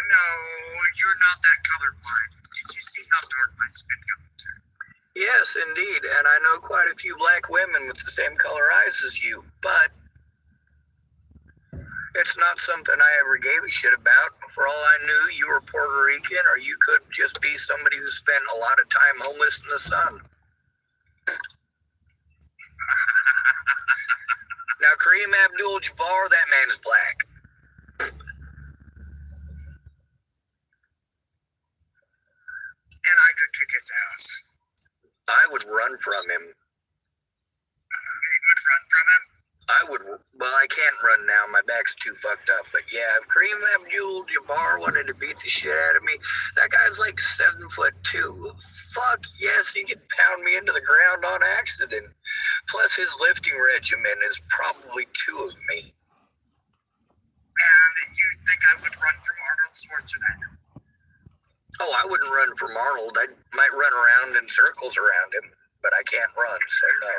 No, you're not that colorblind. Did you see how dark my skin goes? Yes, indeed, and I know quite a few black women with the same color eyes as you, but it's not something I ever gave a shit about. For all I knew, you were Puerto Rican, or you could just be somebody who spent a lot of time homeless in the sun. Now, Kareem Abdul-Jabbar, that man's black. And I could kick his ass. I would run from him. You would run from him? Well, I can't run now. My back's too fucked up. But yeah, if Kareem Abdul-Jabbar wanted to beat the shit out of me, that guy's like 7'2". Fuck yes, he could pound me into the ground on accident. Plus, his lifting regimen is probably 2 of me. And you think I would run from Arnold Schwarzenegger? Oh, I wouldn't run from Arnold. I might run around in circles around him, but I can't run, so no.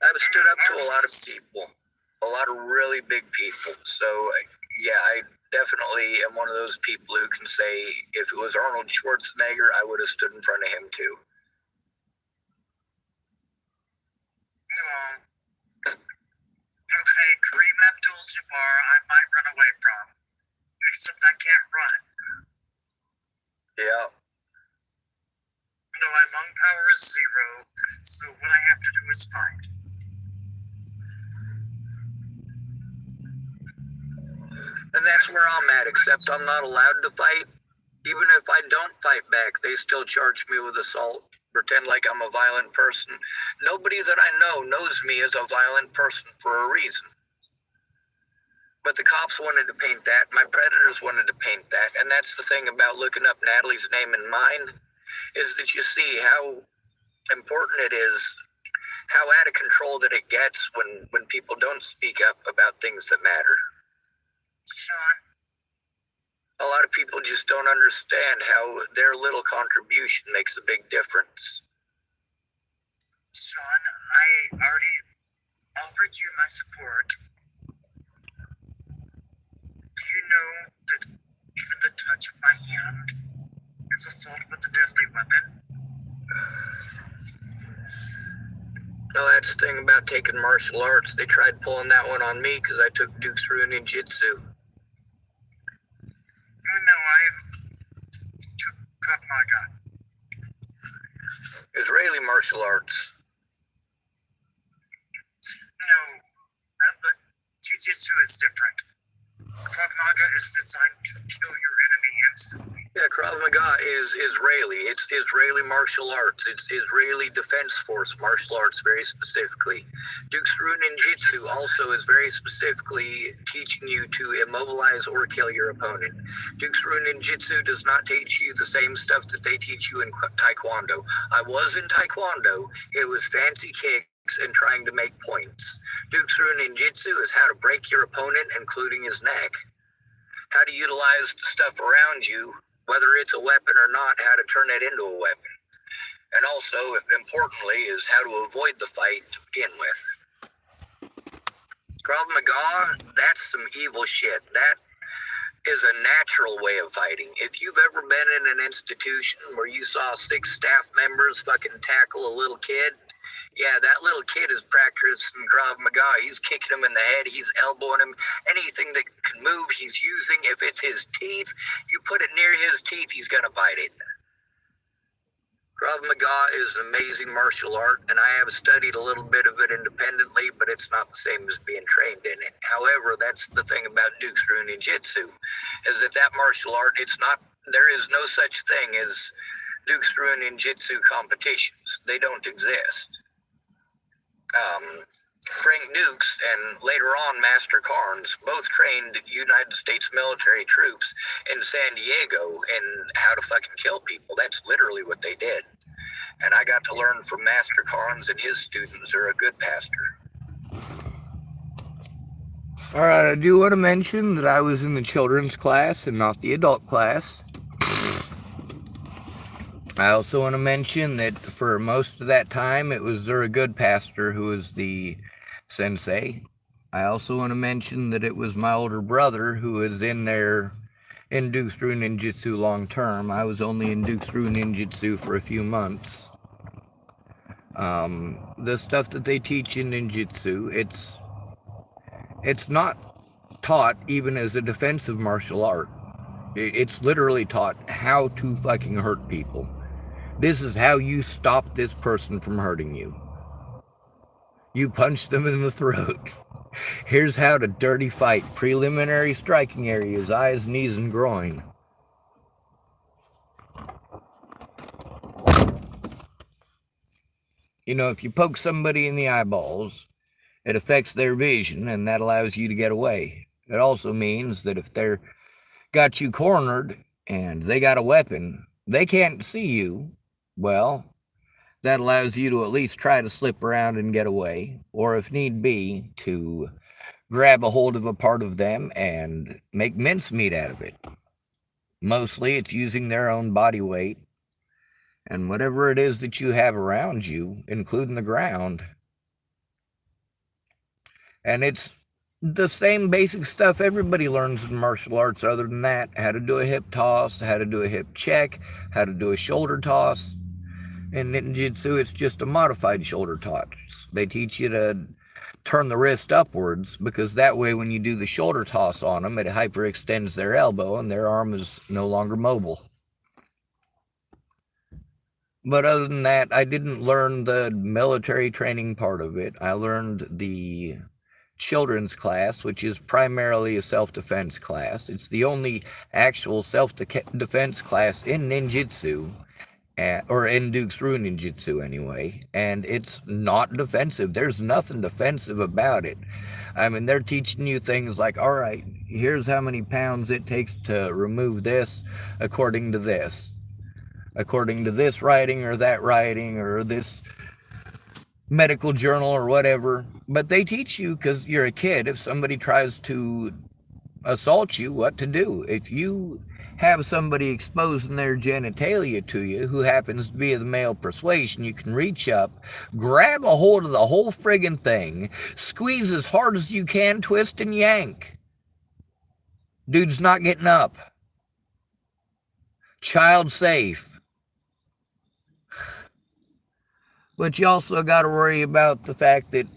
I've stood up to a lot of people, a lot of really big people. So, yeah, I definitely am one of those people who can say if it was Arnold Schwarzenegger, I would have stood in front of him too. Okay, Kareem Abdul-Jabbar, I might run away from. Except I can't run. Yeah. No, my lung power is 0, so what I have to do is fight. And that's where I'm at, except I'm not allowed to fight. Even if I don't fight back, they still charge me with assault, pretend like I'm a violent person. Nobody that I know knows me as a violent person for a reason. But the cops wanted to paint that, my predators wanted to paint that, and that's the thing about looking up Natalie's name and mine, is that you see how important it is how out of control that it gets when people don't speak up about things that matter. Sean, A lot of people just don't understand how their little contribution makes a big difference. Sean, I already offered you my support. Do you know that even the touch of my hand is assault with a deadly weapon? No, that's the thing about taking martial arts. They tried pulling that one on me because I took Duke's Ruin Ninjutsu. No, I took Krav Maga. Israeli martial arts. No, but Jiu-Jitsu is different. Krav Maga is designed to kill your enemy instantly. Yeah, Krav Maga is Israeli. It's Israeli martial arts. It's Israeli Defense Force martial arts, very specifically. Duke's Ruin Ninjutsu also is very specifically teaching you to immobilize or kill your opponent. Duke's Ruin Ninjutsu does not teach you the same stuff that they teach you in Taekwondo. I was in Taekwondo. It was fancy kicks and trying to make points. Duke's Ruin Ninjutsu is how to break your opponent, including his neck. How to utilize the stuff around you, whether it's a weapon or not, how to turn it into a weapon. And also, importantly, is how to avoid the fight to begin with. Krav Maga, that's some evil shit. That is a natural way of fighting. If you've ever been in an institution where you saw 6 staff members fucking tackle a little kid, yeah, that little kid is practicing Krav Maga. He's kicking him in the head. He's elbowing him. Anything that can move, he's using. If it's his teeth, you put it near his teeth, he's going to bite it. Krav Maga is an amazing martial art, and I have studied a little bit of it independently, but it's not the same as being trained in it. However, that's the thing about Duke's Ruin Ninjutsu, is that martial art, there is no such thing as Duke's Ruin Ninjutsu competitions. They don't exist. Frank Dukes and later on Master Carnes both trained United States military troops in San Diego in how to fucking kill people. That's literally what they did. And I got to learn from Master Carnes, and his students are a good pastor. Alright, I do want to mention that I was in the children's class and not the adult class. I also want to mention that for most of that time, it was a good pastor who was the sensei. I also want to mention that it was my older brother who was in there in Duke's Ruin Ninjutsu long term. I was only in Duke's Ruin Ninjutsu for a few months. The stuff that they teach in ninjutsu, it's not taught even as a defensive martial art. It's literally taught how to fucking hurt people. This is how you stop this person from hurting you. You punch them in the throat. Here's how to dirty fight. Preliminary striking areas, eyes, knees, and groin. You know, if you poke somebody in the eyeballs, it affects their vision, and that allows you to get away. It also means that if they're got you cornered and they got a weapon, they can't see you. Well, that allows you to at least try to slip around and get away, or if need be, to grab a hold of a part of them and make mincemeat out of it. Mostly it's using their own body weight and whatever it is that you have around you, including the ground. And it's the same basic stuff everybody learns in martial arts other than that. How to do a hip toss, how to do a hip check, how to do a shoulder toss. In ninjutsu, it's just a modified shoulder toss. They teach you to turn the wrist upwards because that way when you do the shoulder toss on them, it hyperextends their elbow and their arm is no longer mobile. But other than that, I didn't learn the military training part of it. I learned the children's class, which is primarily a self-defense class. It's the only actual self-defense class in ninjutsu. Or in Duke's Ruin Ninjutsu anyway, and it's not defensive. There's nothing defensive about it. I mean, they're teaching you things like, all right, here's how many pounds it takes to remove this according to this. According to this writing or that writing or this medical journal or whatever. But they teach you, because you're a kid, if somebody tries to assault you, what to do. If you have somebody exposing their genitalia to you who happens to be of the male persuasion, you can reach up, grab a hold of the whole friggin' thing, squeeze as hard as you can, twist and yank. Dude's not getting up. Child safe. But you also got to worry about the fact that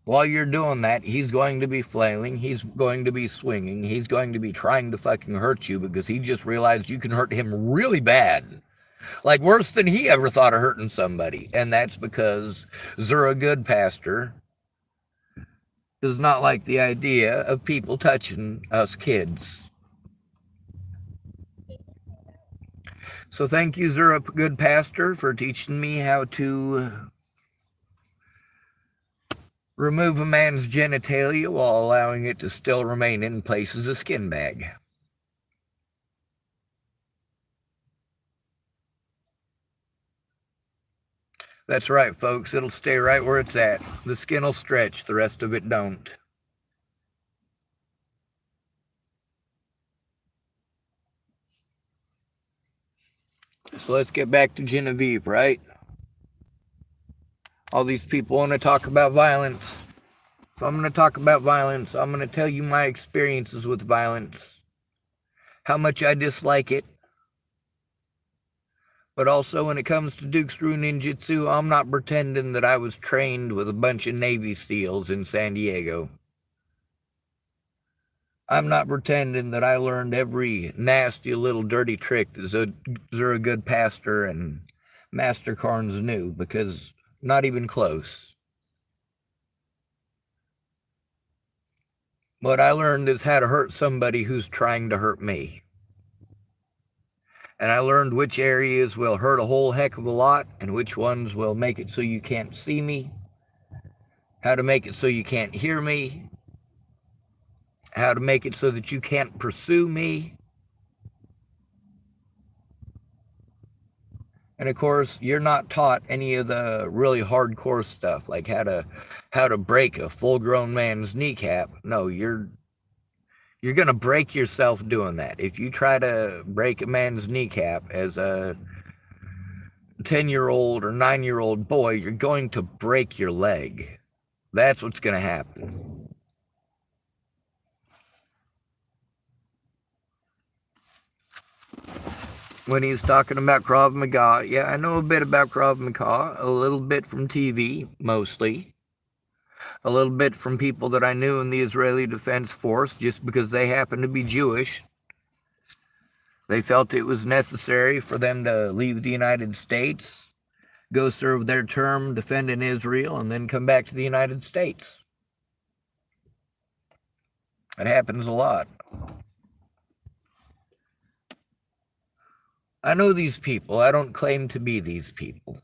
while you're doing that, he's going to be flailing, he's going to be swinging, he's going to be trying to fucking hurt you because he just realized you can hurt him really bad. Like worse than he ever thought of hurting somebody. And that's because Zura Good Pastor does not like the idea of people touching us kids. So thank you, Zura Good Pastor, for teaching me how to remove a man's genitalia while allowing it to still remain in place as a skin bag. That's right, folks. It'll stay right where it's at. The skin will stretch, the rest of it don't. So let's get back to Genevieve, right? All these people want to talk about violence. If I'm going to talk about violence, I'm going to tell you my experiences with violence, how much I dislike it. But also when it comes to Dukes-Ryu Ninjutsu, I'm not pretending that I was trained with a bunch of Navy SEALs in San Diego. I'm not pretending that I learned every nasty little dirty trick that Zura Good Pastor and Master Carnes knew, because not even close. What I learned is how to hurt somebody who's trying to hurt me. And I learned which areas will hurt a whole heck of a lot and which ones will make it so you can't see me, how to make it so you can't hear me, how to make it so that you can't pursue me. And of course, you're not taught any of the really hardcore stuff, like how to break a full-grown man's kneecap. No, you're going to break yourself doing that. If you try to break a man's kneecap as a 10-year-old or 9-year-old boy, you're going to break your leg. That's what's going to happen. When he's talking about Krav Maga, yeah, I know a bit about Krav Maga, a little bit from TV, mostly. A little bit from people that I knew in the Israeli Defense Force, just because they happen to be Jewish. They felt it was necessary for them to leave the United States, go serve their term, defend in Israel, and then come back to the United States. It happens a lot. I know these people. I don't claim to be these people.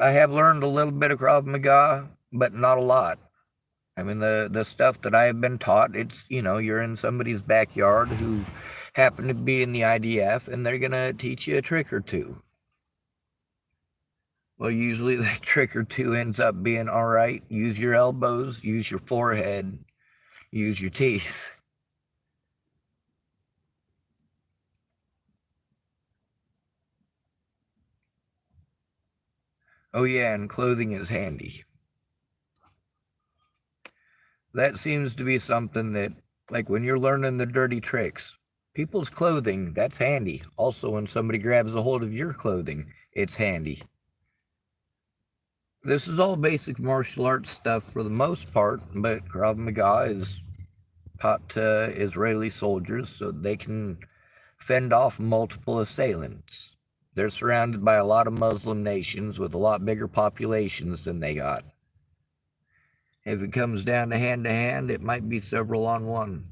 I have learned a little bit of Krav Maga, but not a lot. I mean, the stuff that I have been taught, it's, you're in somebody's backyard who happen to be in the IDF, and they're going to teach you a trick or two. Well, usually that trick or two ends up being, all right, use your elbows, use your forehead, use your teeth. Oh yeah, and clothing is handy. That seems to be something that, like when you're learning the dirty tricks, people's clothing, that's handy. Also, when somebody grabs a hold of your clothing, it's handy. This is all basic martial arts stuff for the most part, but Krav Maga is taught to Israeli soldiers so they can fend off multiple assailants. They're surrounded by a lot of Muslim nations with a lot bigger populations than they got. If it comes down to hand, it might be several on one.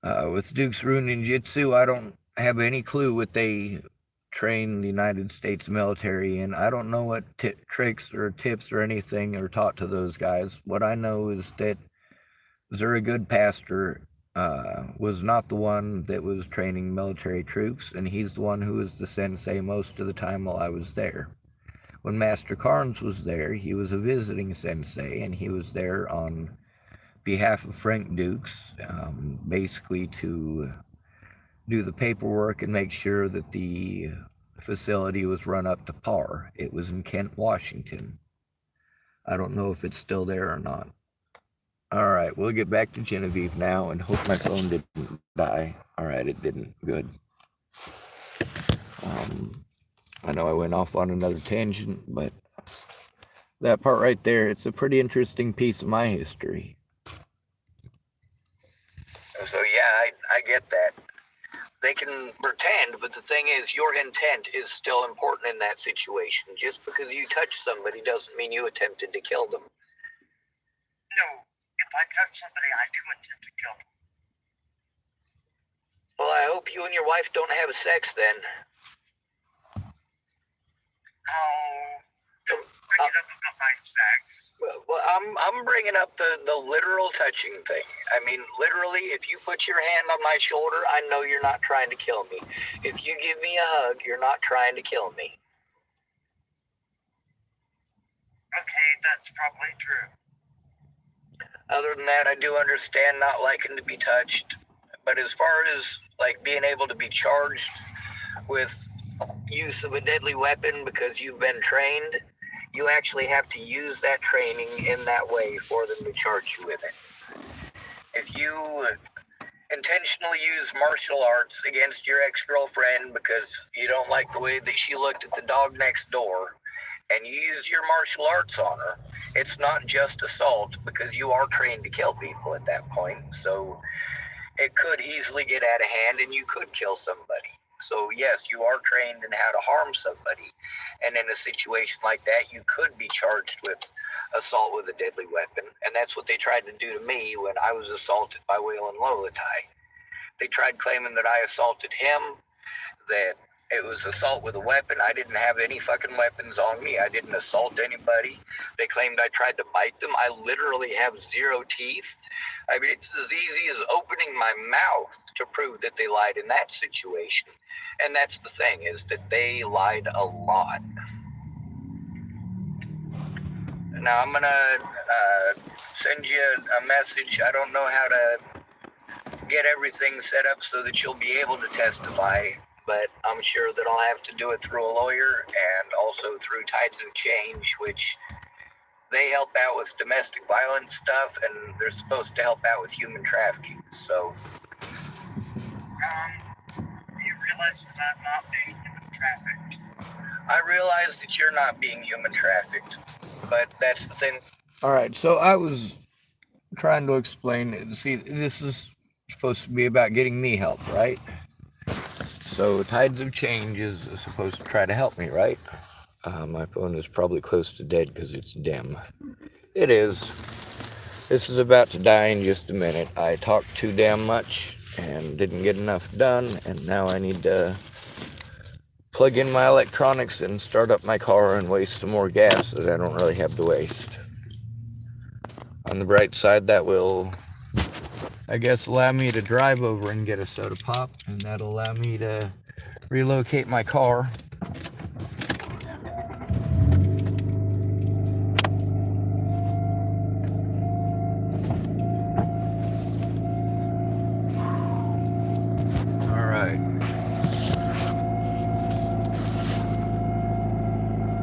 With Dukes-Ryu Ninjutsu, I don't have any clue what they train the United States military in. I don't know what tricks or tips or anything are taught to those guys. What I know is that Zura Good Pastor was not the one that was training military troops, and he's the one who was the sensei most of the time while I was there. When Master Carnes was there, he was a visiting sensei, and he was there on behalf of Frank Dukes, basically to do the paperwork and make sure that the facility was run up to par. It was in Kent, Washington. I don't know if it's still there or not. All right, we'll get back to Genevieve now and hope my phone didn't die. All right, it didn't. Good. I know I went off on another tangent, but that part right there, it's a pretty interesting piece of my history. So yeah, I get that. They can pretend, but the thing is, your intent is still important in that situation. Just because you touch somebody doesn't mean you attempted to kill them. No, if I touch somebody, I do intend to kill them. Well, I hope you and your wife don't have sex then. Oh, don't bring it up about my sex. Well, I'm bringing up the literal touching thing. I mean, literally, if you put your hand on my shoulder, I know you're not trying to kill me. If you give me a hug, you're not trying to kill me. Okay, that's probably true. Other than that, I do understand not liking to be touched. But as far as, like, being able to be charged with use of a deadly weapon because you've been trained, you actually have to use that training in that way for them to charge you with it. If you intentionally use martial arts against your ex-girlfriend because you don't like the way that she looked at the dog next door, and you use your martial arts on her, it's not just assault because you are trained to kill people at that point. So it could easily get out of hand and you could kill somebody. So yes, you are trained in how to harm somebody. And in a situation like that, you could be charged with assault with a deadly weapon. And that's what they tried to do to me when I was assaulted by Waylon Lolatai. They tried claiming that I assaulted him, that it was assault with a weapon. I didn't have any fucking weapons on me. I didn't assault anybody. They claimed I tried to bite them. I literally have 0 teeth. I mean, it's as easy as opening my mouth to prove that they lied in that situation. And that's the thing, is that they lied a lot. Now, I'm going to send you a message. I don't know how to get everything set up so that you'll be able to testify, but I'm sure that I'll have to do it through a lawyer and also through Tides of Change, which they help out with domestic violence stuff, and they're supposed to help out with human trafficking. So, You realize that I'm not being human trafficked. I realize that you're not being human trafficked, but that's the thing. All right, so I was trying to explain. See, this is supposed to be about getting me help, right? So Tides of Change is supposed to try to help me, right? My phone is probably close to dead because it's dim. It is. This is about to die in just a minute. I talked too damn much and didn't get enough done, and now I need to plug in my electronics and start up my car and waste some more gas that I don't really have to waste. On the bright side, that will, I guess, allow me to drive over and get a soda pop, and that'll allow me to relocate my car. All right.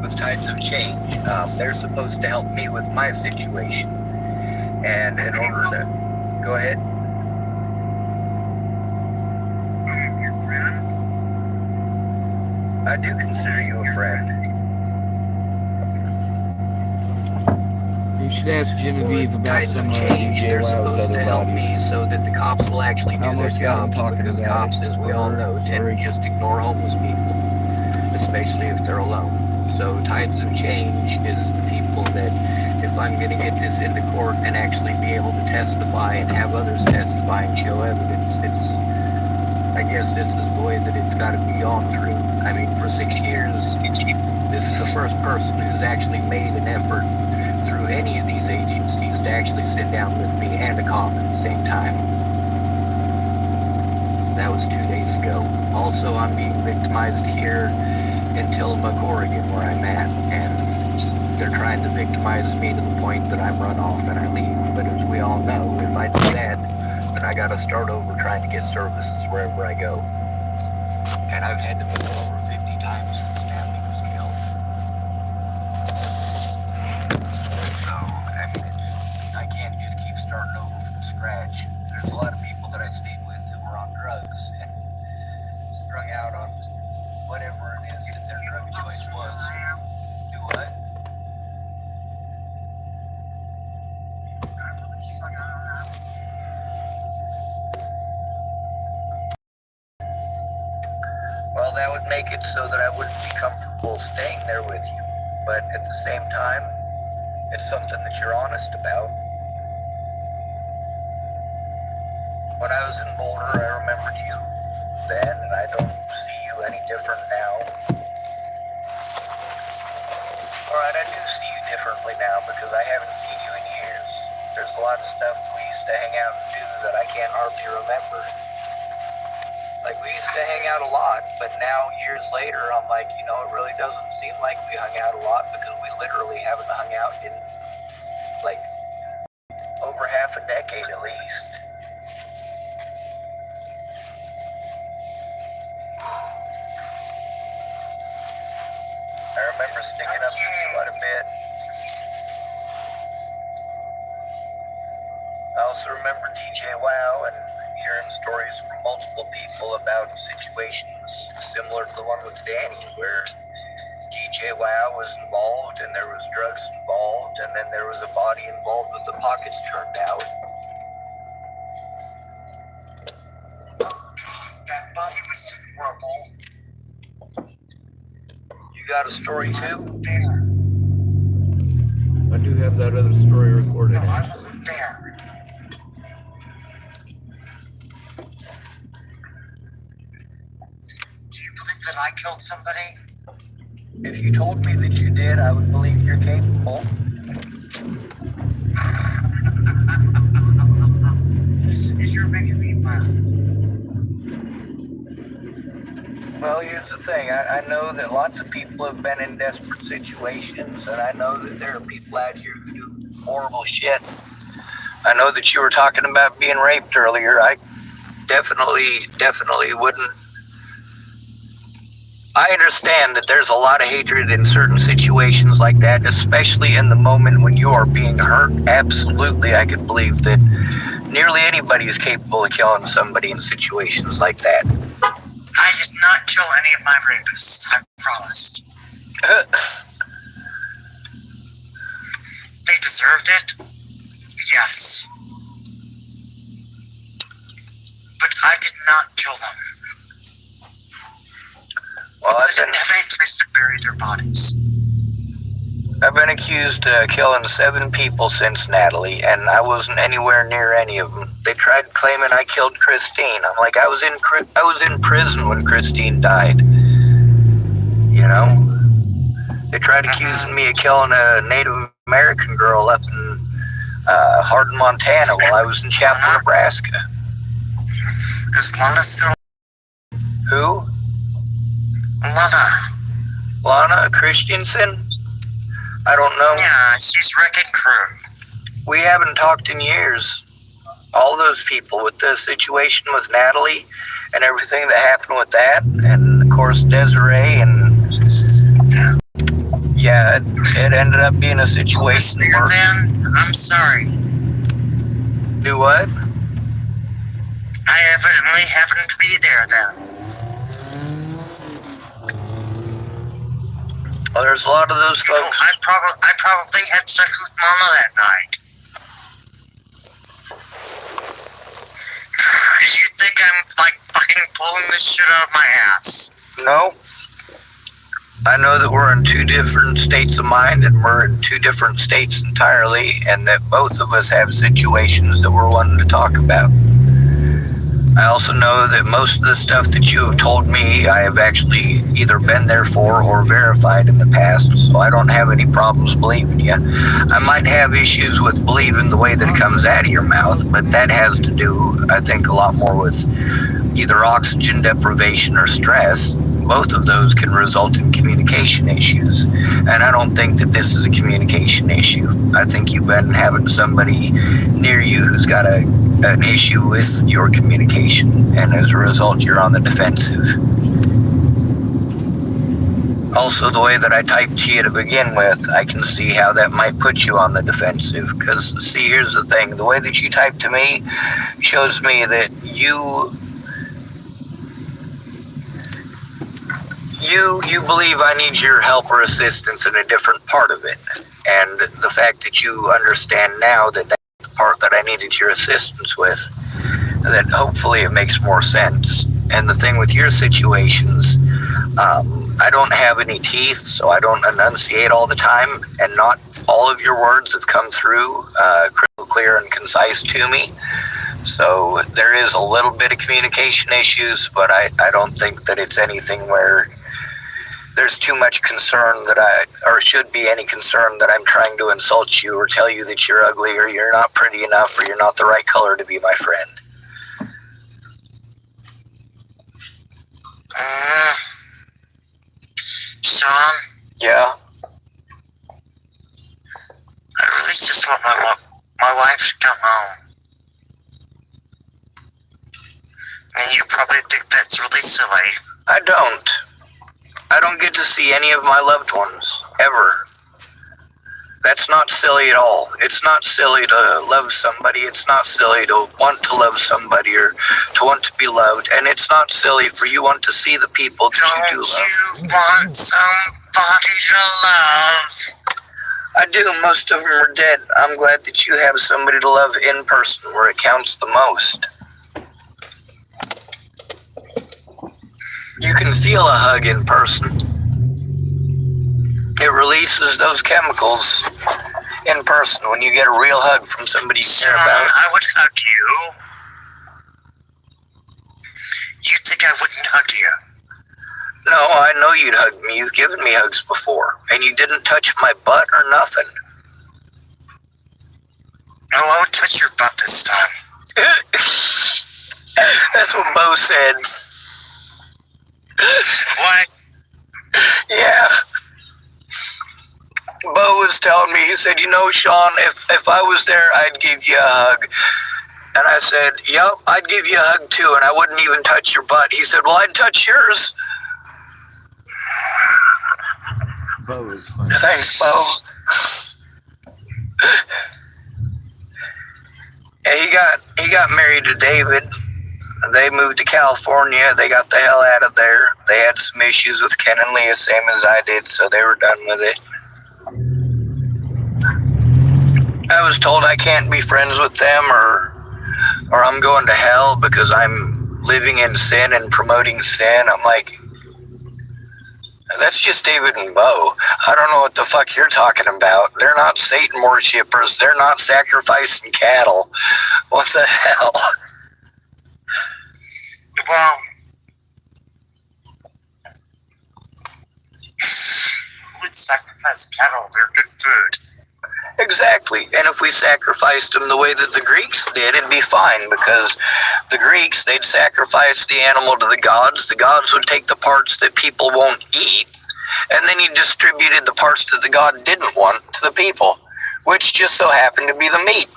With Tides of Change, they're supposed to help me with my situation. And in order to go ahead. Your friend? I do consider you a friend. You should ask Genevieve about Tides some of of Change, DJ they're Wild's supposed other to help me bodies. so that the cops will actually I do their almost got him jobs, talking because about cops, it. as we all know, tend to just ignore homeless people, especially if they're alone. So Tides of Change is the people that, if I'm going to get this into court and actually be able to testify and have others testify and show evidence, I guess this is the way that it's got to be gone through. I mean, for 6 years, this is the first person who's actually made an effort through any of these agencies to actually sit down with me and a cop at the same time. That was 2 days ago. Also, I'm being victimized here in Tillamook, Oregon, where I'm at, and they're trying to victimize me to the point that I'm run off and I leave. But as we all know, if I do that, then I gotta start over trying to get services wherever I go. And I've had to move over 50 times since Natalie was killed. So, I mean, I can't just keep starting over from scratch. There's a lot of people that I stayed with who were on drugs and strung out on whatever it is that their drug choice was. Do what? Well, that would make it so that I wouldn't be comfortable staying there with you. But at the same time, it's something that you're honest about. When I was in Boulder, I remembered you then, and I don't see you any different now. Alright, I do see you differently now because I haven't seen you in years. There's a lot of stuff that we used to hang out and do that I can't hardly remember. Like, we used to hang out a lot, but now, years later, I'm like, you know, it really doesn't seem like we hung out a lot because we literally haven't hung out in, like, over half a decade at least. I remember sticking up for you quite a bit. I also remember DJ Wow and hearing stories from multiple people about situations similar to the one with Danny, where DJ Wow was involved and there was drugs involved and then there was a body involved with the pockets turned out. That body was horrible. You got a story too? There. I do have that other story recorded. No, I wasn't there. Do you believe that I killed somebody? If you told me that you did, I would believe you're capable. You're making me laugh. Well, here's the thing. I know that lots of people have been in desperate situations, and I know that there are people out here who do horrible shit. I know that you were talking about being raped earlier. I definitely wouldn't. I understand that there's a lot of hatred in certain situations like that, especially in the moment when you are being hurt. Absolutely, I could believe that nearly anybody is capable of killing somebody in situations like that. I did not kill any of my rapists, I promised. They deserved it? Yes. But I did not kill them. Well, I didn't have any place to bury their bodies. I've been accused of killing 7 people since Natalie, and I wasn't anywhere near any of them. They tried claiming I killed Christine. I'm like, I was in prison when Christine died. You know? They tried accusing me of killing a Native American girl up in Hardin, Montana while I was in Chapel, Nebraska. Is Lana still... Who? Lana Christensen? I don't know. Yeah, she's wrecking crew. We haven't talked in years. All those people with the situation with Natalie and everything that happened with that, and of course Desiree, and yeah, it ended up being a situation where... Then, I'm sorry. Do what? I evidently happened to be there then. Well, there's a lot of those folks. I probably had sex with Mama that night. You think I'm like fucking pulling this shit out of my ass? No. I know that we're in 2 different states of mind and we're in 2 different states entirely, and that both of us have situations that we're wanting to talk about. I also know that most of the stuff that you have told me, I have actually either been there for or verified in the past, so I don't have any problems believing you. I might have issues with believing the way that it comes out of your mouth, but that has to do, I think, a lot more with either oxygen deprivation or stress. Both of those can result in communication issues. And I don't think that this is a communication issue. I think you've been having somebody near you who's got an issue with your communication. And as a result, you're on the defensive. Also, the way that I typed to you to begin with, I can see how that might put you on the defensive. Because, see, here's the thing. The way that you typed to me shows me that you believe I need your help or assistance in a different part of it. And the fact that you understand now that that's the part that I needed your assistance with, that hopefully it makes more sense. And the thing with your situations, I don't have any teeth, so I don't enunciate all the time, and not all of your words have come through crystal clear and concise to me. So there is a little bit of communication issues, but I don't think that it's anything where there's too much concern or should be any concern that I'm trying to insult you or tell you that you're ugly or you're not pretty enough or you're not the right color to be my friend. Sean? Yeah? I really just want my wife to come home. And you probably think that's really silly. I don't. I don't get to see any of my loved ones, ever. That's not silly at all. It's not silly to love somebody. It's not silly to want to love somebody or to want to be loved. And it's not silly for you want to see the people that you do love. Don't you want somebody to love? I do. Most of them are dead. I'm glad that you have somebody to love in person where it counts the most. You can feel a hug in person. It releases those chemicals in person when you get a real hug from somebody you care about. I would hug you. You think I wouldn't hug you? No, I know you'd hug me. You've given me hugs before. And you didn't touch my butt or nothing. No, I would touch your butt this time. That's what Bo said. What? Yeah. Bo was telling me, he said, you know, Sean, if I was there, I'd give you a hug. And I said, yep, I'd give you a hug too, and I wouldn't even touch your butt. He said, well, I'd touch yours. Bo is funny. Thanks, Bo. Yeah, he got married to David. They moved to California. They got the hell out of there. They had some issues with Ken and Leah, same as I did, so they were done with it. I was told I can't be friends with them or I'm going to hell because I'm living in sin and promoting sin. I'm like, that's just David and Bo. I don't know what the fuck you're talking about. They're not Satan worshippers. They're not sacrificing cattle. What the hell? Well, who would sacrifice cattle? They're good food. Exactly. And if we sacrificed them the way that the Greeks did, it'd be fine, because the Greeks, they'd sacrifice the animal to the gods. The gods would take the parts that people won't eat, and then he distributed the parts that the god didn't want to the people, which just so happened to be the meat.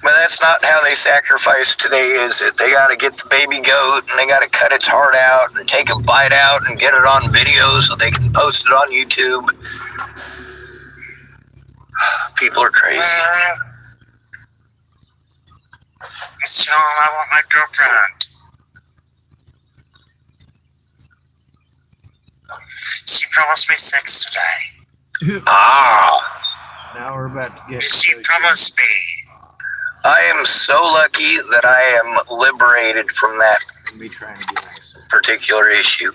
But that's not how they sacrifice today, is it? They got to get the baby goat, and they got to cut its heart out and take a bite out and get it on video so they can post it on YouTube. People are crazy. Sean, I want my girlfriend. She promised me sex today. Ah. Now we're about to get. She promised me. I am so lucky that I am liberated from that Me trying to be nice. particular issue.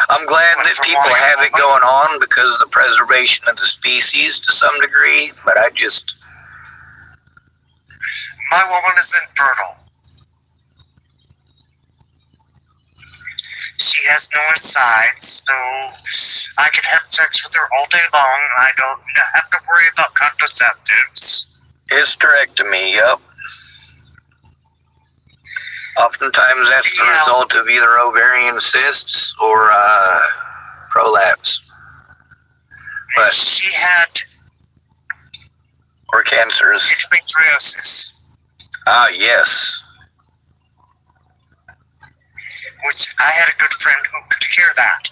I'm glad that people have it going on because of the preservation of the species to some degree, but I just... My woman is infertile. She has no insides, so I could have sex with her all day long, and I don't have to worry about contraceptives. Hysterectomy, yep. Oftentimes that's the result of either ovarian cysts or prolapse. But she had or cancers. endometriosis. Ah, yes. Which I had a good friend who could cure that.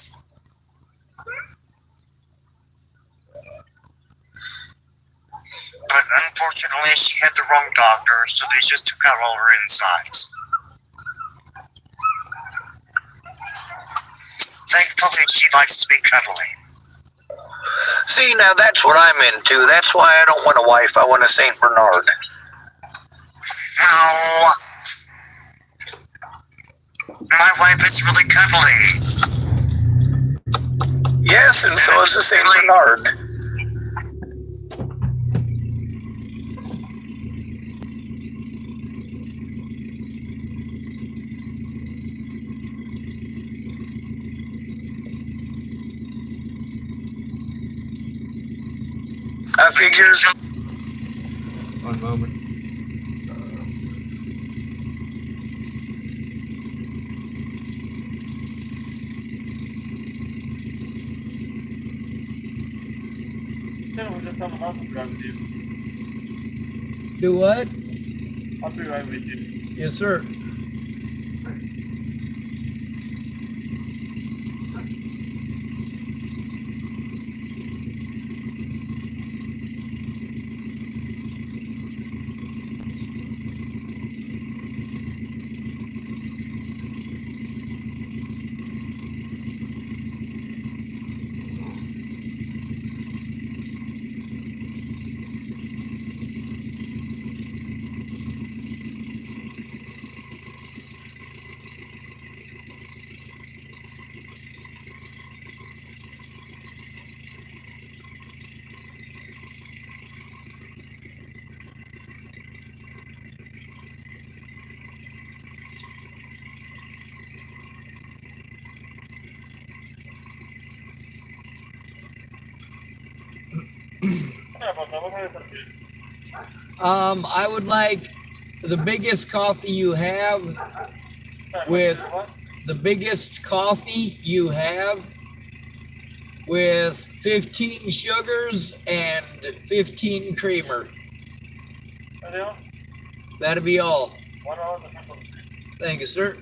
But unfortunately, she had the wrong doctor, so they just took out all her insides. Thankfully, she likes to be cuddly. See, now that's what I'm into. That's why I don't want a wife. I want a Saint Bernard. No. My wife is really cuddly. Yes, and so is the Saint Bernard. I figured. One moment. Do what? I'll be right with you. Yes, sir. I would like the biggest coffee you have with the biggest coffee you have with 15 sugars and 15 creamer. That'll be all. Thank you, sir.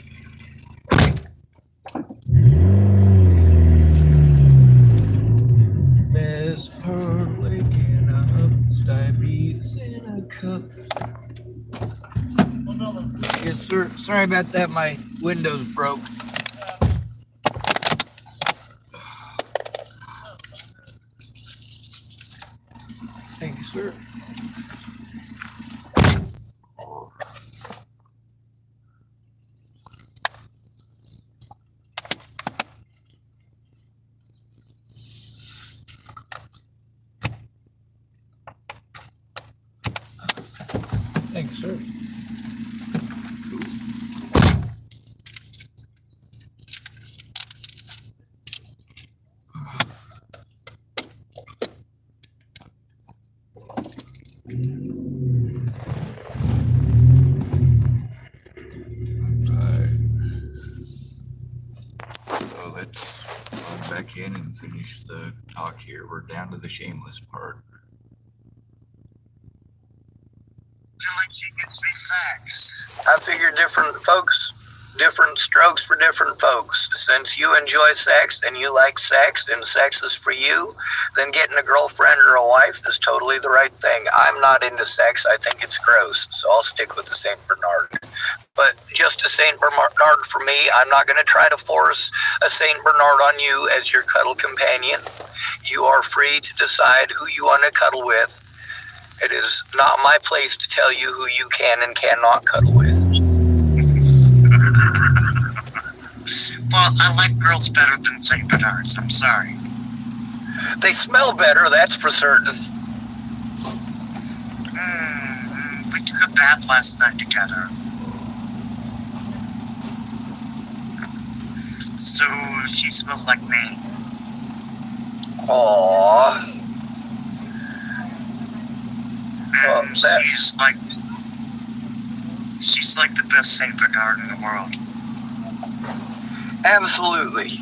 Miss Pearly in a cup, diabetes in a cup. Yes, sir. Sorry about that. My windows broke. Thank you, sir. Thank you, sir. So let's go back in and finish the talk here. We're down to the shameless part. Like she gives me facts. I figure different strokes for different folks. Since you enjoy sex and you like sex and sex is for you, then getting a girlfriend or a wife is totally the right thing. I'm not into sex. I think it's gross. So I'll stick with the Saint Bernard. But just a Saint Bernard for me. I'm not going to try to force a Saint Bernard on you as your cuddle companion. You are free to decide who you want to cuddle with. It is not my place to tell you who you can and cannot cuddle with. Well, I like girls better than St. Bernards. I'm sorry. They smell better, that's for certain. We took a bath last night together. So she smells like me. Aww. And She's like the best Saint Bernard in the world. Absolutely.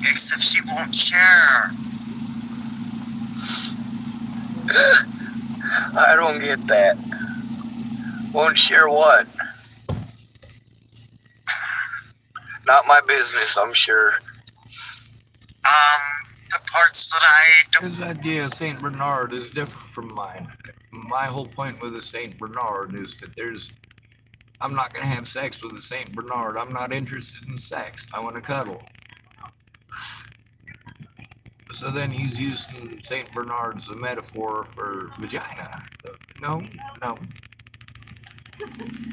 Except she won't share. I don't get that. Won't share what? Not my business, I'm sure. The parts that I don't. His idea of Saint Bernard is different from mine. My whole point with a Saint Bernard is that I'm not going to have sex with a Saint Bernard. I'm not interested in sex. I want to cuddle. So then he's using Saint Bernard as a metaphor for vagina. No.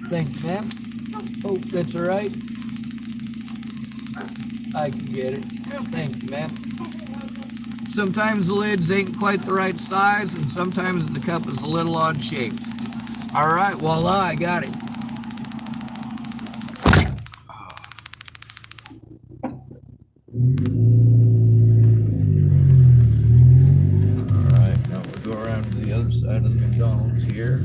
Thanks, ma'am. Oh, that's all right. I can get it. Thanks, ma'am. Sometimes the lids ain't quite the right size, and sometimes the cup is a little odd shaped. All right, voila, I got it. All right, now we'll go around to the other side of the McDonald's here.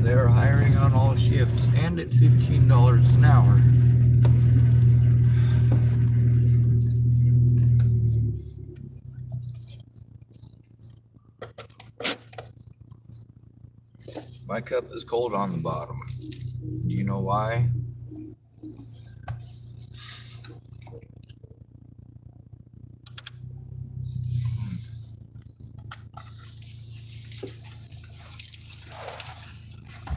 They're hiring on all shifts and at $15 an hour. My cup is cold on the bottom. Do you know why?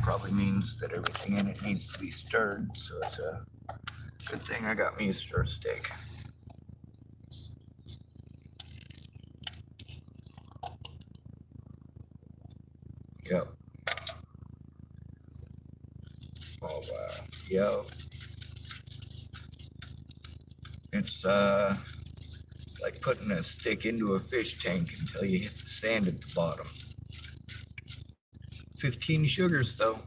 Probably means that everything in it needs to be stirred, so it's a good thing I got me a stir stick. Yep. Oh, wow. Yep. It's like putting a stick into a fish tank until you hit the sand at the bottom. 15 sugars, though.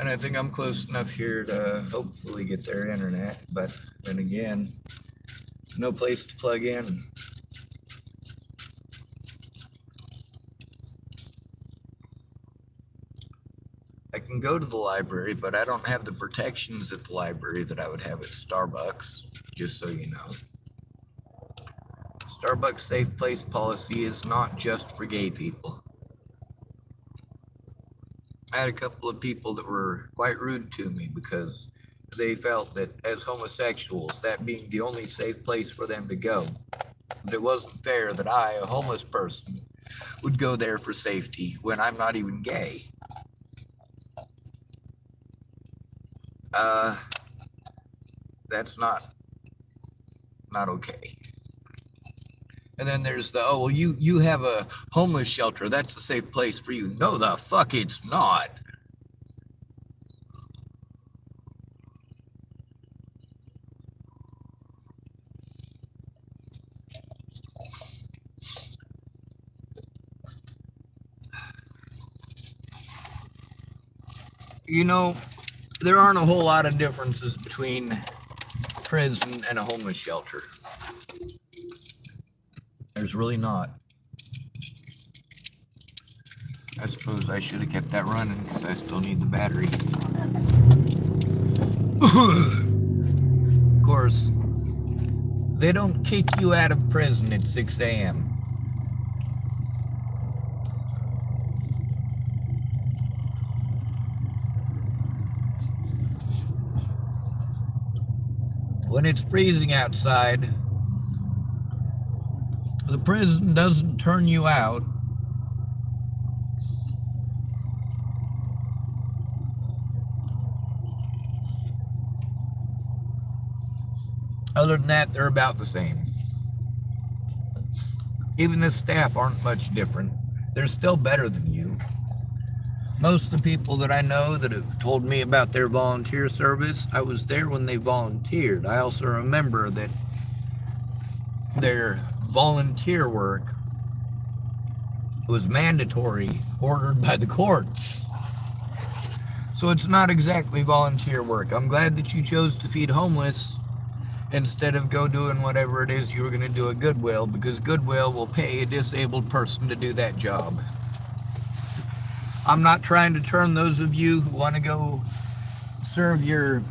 And I think I'm close enough here to hopefully get their internet, but then again, no place to plug in. I can go to the library, but I don't have the protections at the library that I would have at Starbucks, just so you know. Starbucks safe place policy is not just for gay people. I had a couple of people that were quite rude to me because they felt that as homosexuals, that being the only safe place for them to go, that it wasn't fair that I, a homeless person, would go there for safety when I'm not even gay. That's not okay. And then there's the, oh, well, you have a homeless shelter. That's a safe place for you. No, the fuck it's not. You know, there aren't a whole lot of differences between prison and a homeless shelter. There's really not. I suppose I should have kept that running because I still need the battery. Of course, they don't kick you out of prison at 6 a.m. When it's freezing outside, the prison doesn't turn you out. Other than that, they're about the same. Even the staff aren't much different. They're still better than you. Most of the people that I know that have told me about their volunteer service, I was there when they volunteered. I also remember that their volunteer work It was mandatory, ordered by the courts. So it's not exactly volunteer work. I'm glad that you chose to feed homeless instead of go doing whatever it is you were going to do at Goodwill, because Goodwill will pay a disabled person to do that job. I'm not trying to turn those of you who want to go serve your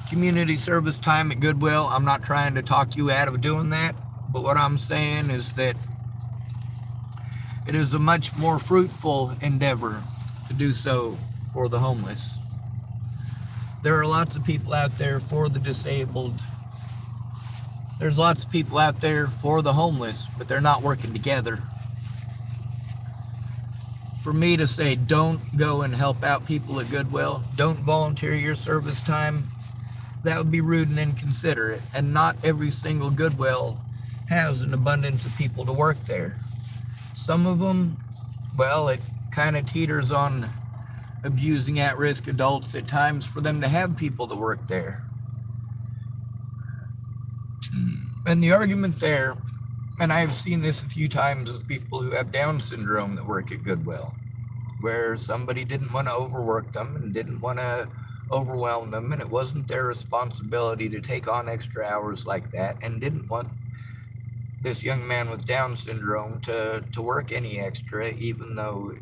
community service time at Goodwill, I'm not trying to talk you out of doing that, but what I'm saying is that it is a much more fruitful endeavor to do so for the homeless. There are lots of people out there for the disabled. There's lots of people out there for the homeless, but they're not working together. For me to say, don't go and help out people at Goodwill, don't volunteer your service time, that would be rude and inconsiderate. And not every single Goodwill has an abundance of people to work there. Some of them, well, it kind of teeters on abusing at-risk adults at times for them to have people to work there. And the argument there, and I've seen this a few times with people who have Down syndrome that work at Goodwill, where somebody didn't want to overwork them and didn't want to overwhelm them, and it wasn't their responsibility to take on extra hours like that, and didn't want this young man with Down syndrome to work any extra, even though,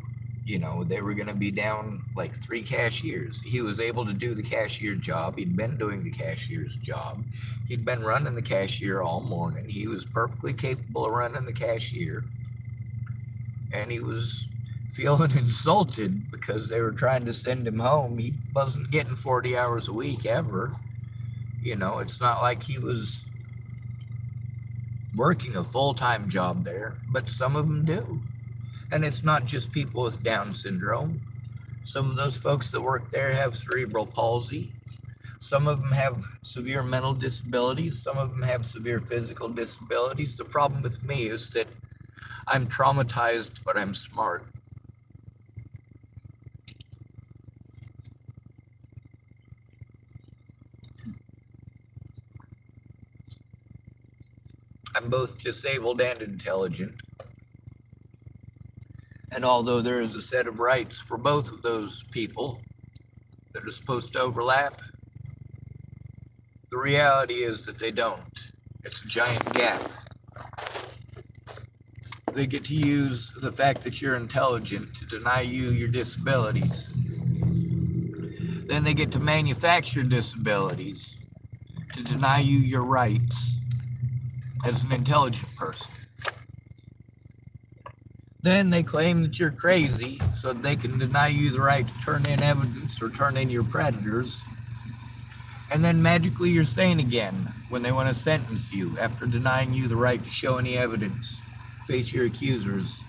you know, they were going to be down like 3 cashiers. He was able to do the cashier job. He'd been doing the cashier's job. He'd been running the cashier all morning. He was perfectly capable of running the cashier. And he was feeling insulted because they were trying to send him home. He wasn't getting 40 hours a week ever. You know, it's not like he was working a full-time job there, but some of them do. And it's not just people with Down syndrome. Some of those folks that work there have cerebral palsy. Some of them have severe mental disabilities. Some of them have severe physical disabilities. The problem with me is that I'm traumatized, but I'm smart. I'm both disabled and intelligent. And although there is a set of rights for both of those people that are supposed to overlap, the reality is that they don't. It's a giant gap. They get to use the fact that you're intelligent to deny you your disabilities. Then they get to manufacture disabilities to deny you your rights as an intelligent person. Then they claim that you're crazy so that they can deny you the right to turn in evidence or turn in your predators. And then magically you're sane again when they want to sentence you after denying you the right to show any evidence, face your accusers,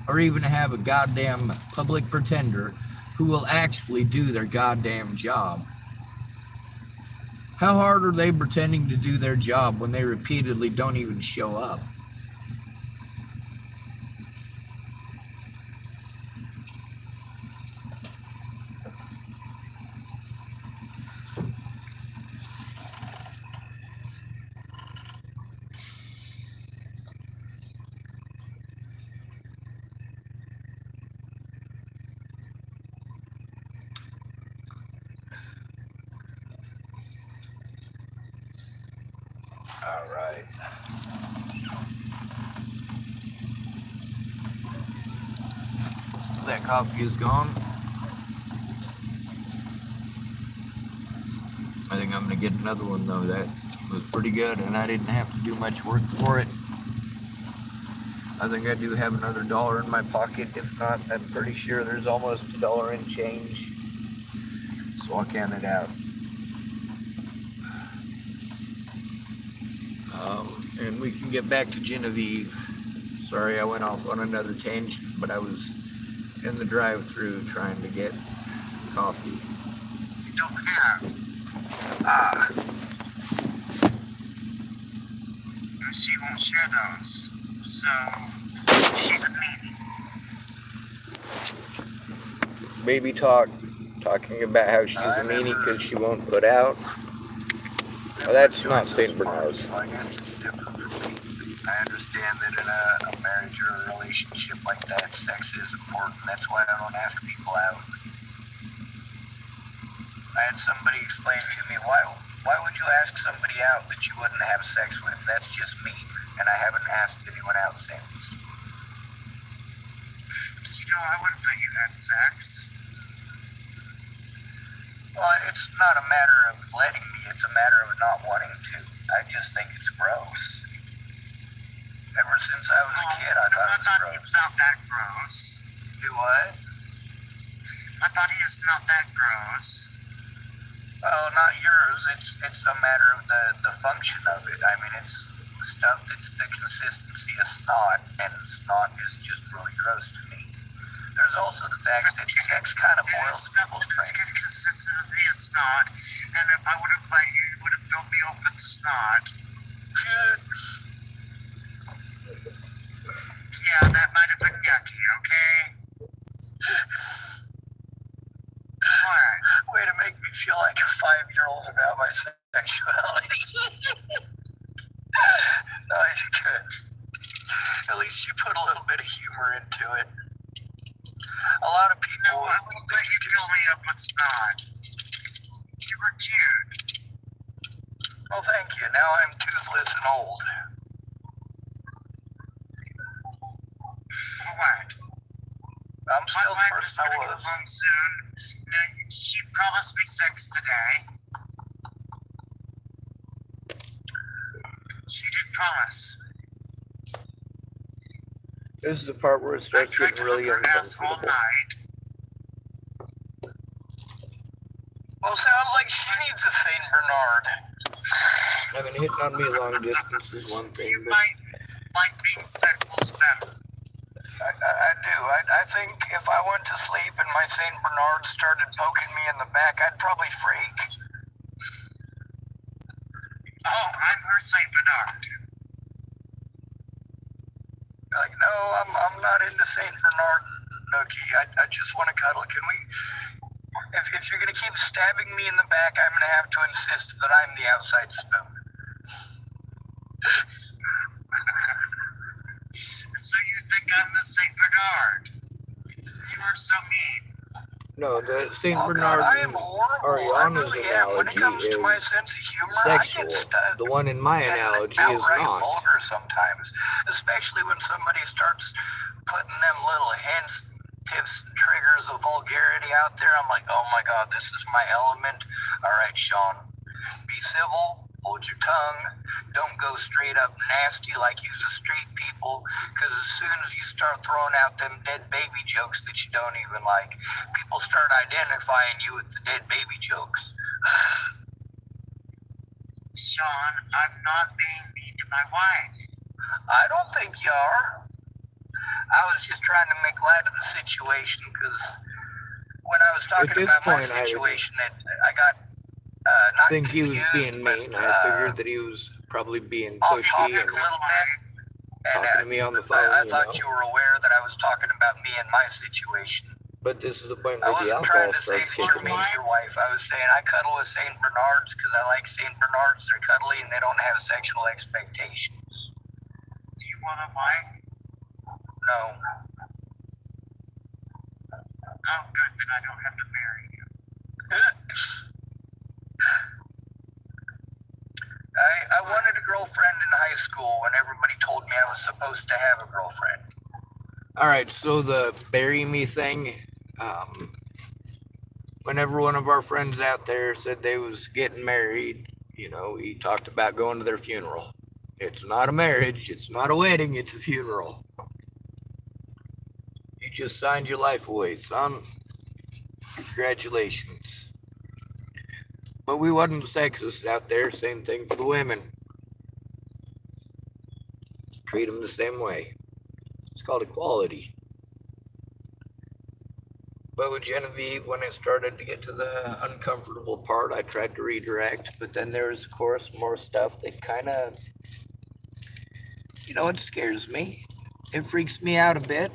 or even have a goddamn public pretender who will actually do their goddamn job. How hard are they pretending to do their job when they repeatedly don't even show up? All right. That coffee is gone. I think I'm going to get another one though. That was pretty good and I didn't have to do much work for it. I think I do have another $1 in my pocket. If not, I'm pretty sure there's almost $1 in change. So I'll count it out. And we can get back to Genevieve. Sorry, I went off on another tangent, but I was in the drive-thru trying to get coffee. You don't have. And she won't share those. So, she's a meanie. Baby talking about how she's a meanie because she won't put out. Well, that's not St. Bernard. I guess it's different for me. I understand understand that in a marriage or a relationship like that, sex is important. That's why I don't ask people out. I had somebody explain to me, why would you ask somebody out that you wouldn't have sex with? That's just mean. And I haven't asked anyone out since. Did you know I would have thought you had sex? Well, it's not a matter of letting me, it's a matter of not wanting to. I just think it's gross. Ever since I was a kid, I thought it was gross. He's not that gross. Do what? I thought he is not that gross. Well, not yours. It's a matter of the function of it. I mean, it's stuff that's the consistency of snot, and snot is just really gross to me. There's also the fact that sex kind of boils people's brains. Consistency of snot, and if I would have let you, you would have filled me up with snot. Yeah, that might have been yucky, okay? What? Way to make me feel like a 5-year-old about my sexuality. No, you good. At least you put a little bit of humor into it. A lot of people. No, I wouldn't let you fill me up with snot. You were cute. Well, thank you. Now I'm toothless and old. What? I'm still the My wife is person I going to go was. home soon. She promised me sex today. She did promise. This is the part where it I starts tried getting to really look her ass all uncomfortable. night. Well, sounds like she needs a Saint Bernard. I mean, hitting on me long distance is one thing, You but might like being sexless better. I do. I think if I went to sleep and my Saint Bernard started poking me in the back, I'd probably freak. Oh, I'm her Saint Bernard. Like, no, I'm not into Saint Bernard, Nookie. I just want to cuddle. Can we? If you're gonna keep stabbing me in the back, I'm gonna have to insist that I'm the outside spoon. So you think I'm the Saint Bernard? You are so mean. no, the Saint Oh, Bernard God, I am and horrible. Ariana's I really am. When it comes analogy to my is sense of humor, sexual. I get stuck. The one in my And analogy is outright not. vulgar sometimes, especially when somebody starts putting them little hints, tips, and triggers of vulgarity out there. I'm like, oh my God, this is my element. All right, Sean, be civil, hold your tongue, don't go straight up nasty like you's a street people, because as soon as you start throwing out them dead baby jokes that you don't even like, people start identifying you with the dead baby jokes. Sean, I'm not being mean to my wife. I don't think you are. I was just trying to make light of the situation because when I was talking this about my point, I situation, I got not think he was confused, being but, mean. I figured that he was probably being off pushy topic and a little bit. And talking to me on the phone, I you thought know. you were aware that I was talking about me and my situation. But this is the point I where the wasn't trying alcohol to say starts that you're kicking mean in. to your wife. I was saying I cuddle with Saint Bernards because I like Saint Bernards. They're cuddly and they don't have sexual expectations. Do you want a wife? No. Oh, good, then I don't have to marry you. I wanted a girlfriend in high school when everybody told me I was supposed to have a girlfriend. All right, so the bury me thing, whenever one of our friends out there said they was getting married, you know, he talked about going to their funeral. It's not a marriage, it's not a wedding, it's a funeral. You just signed your life away, son. Congratulations. But we wasn't sexist out there, same thing for the women. Treat them the same way. It's called equality. But with Genevieve, when it started to get to the uncomfortable part, I tried to redirect, but then there was, of course, more stuff that kind of, you know, it scares me. It freaks me out a bit.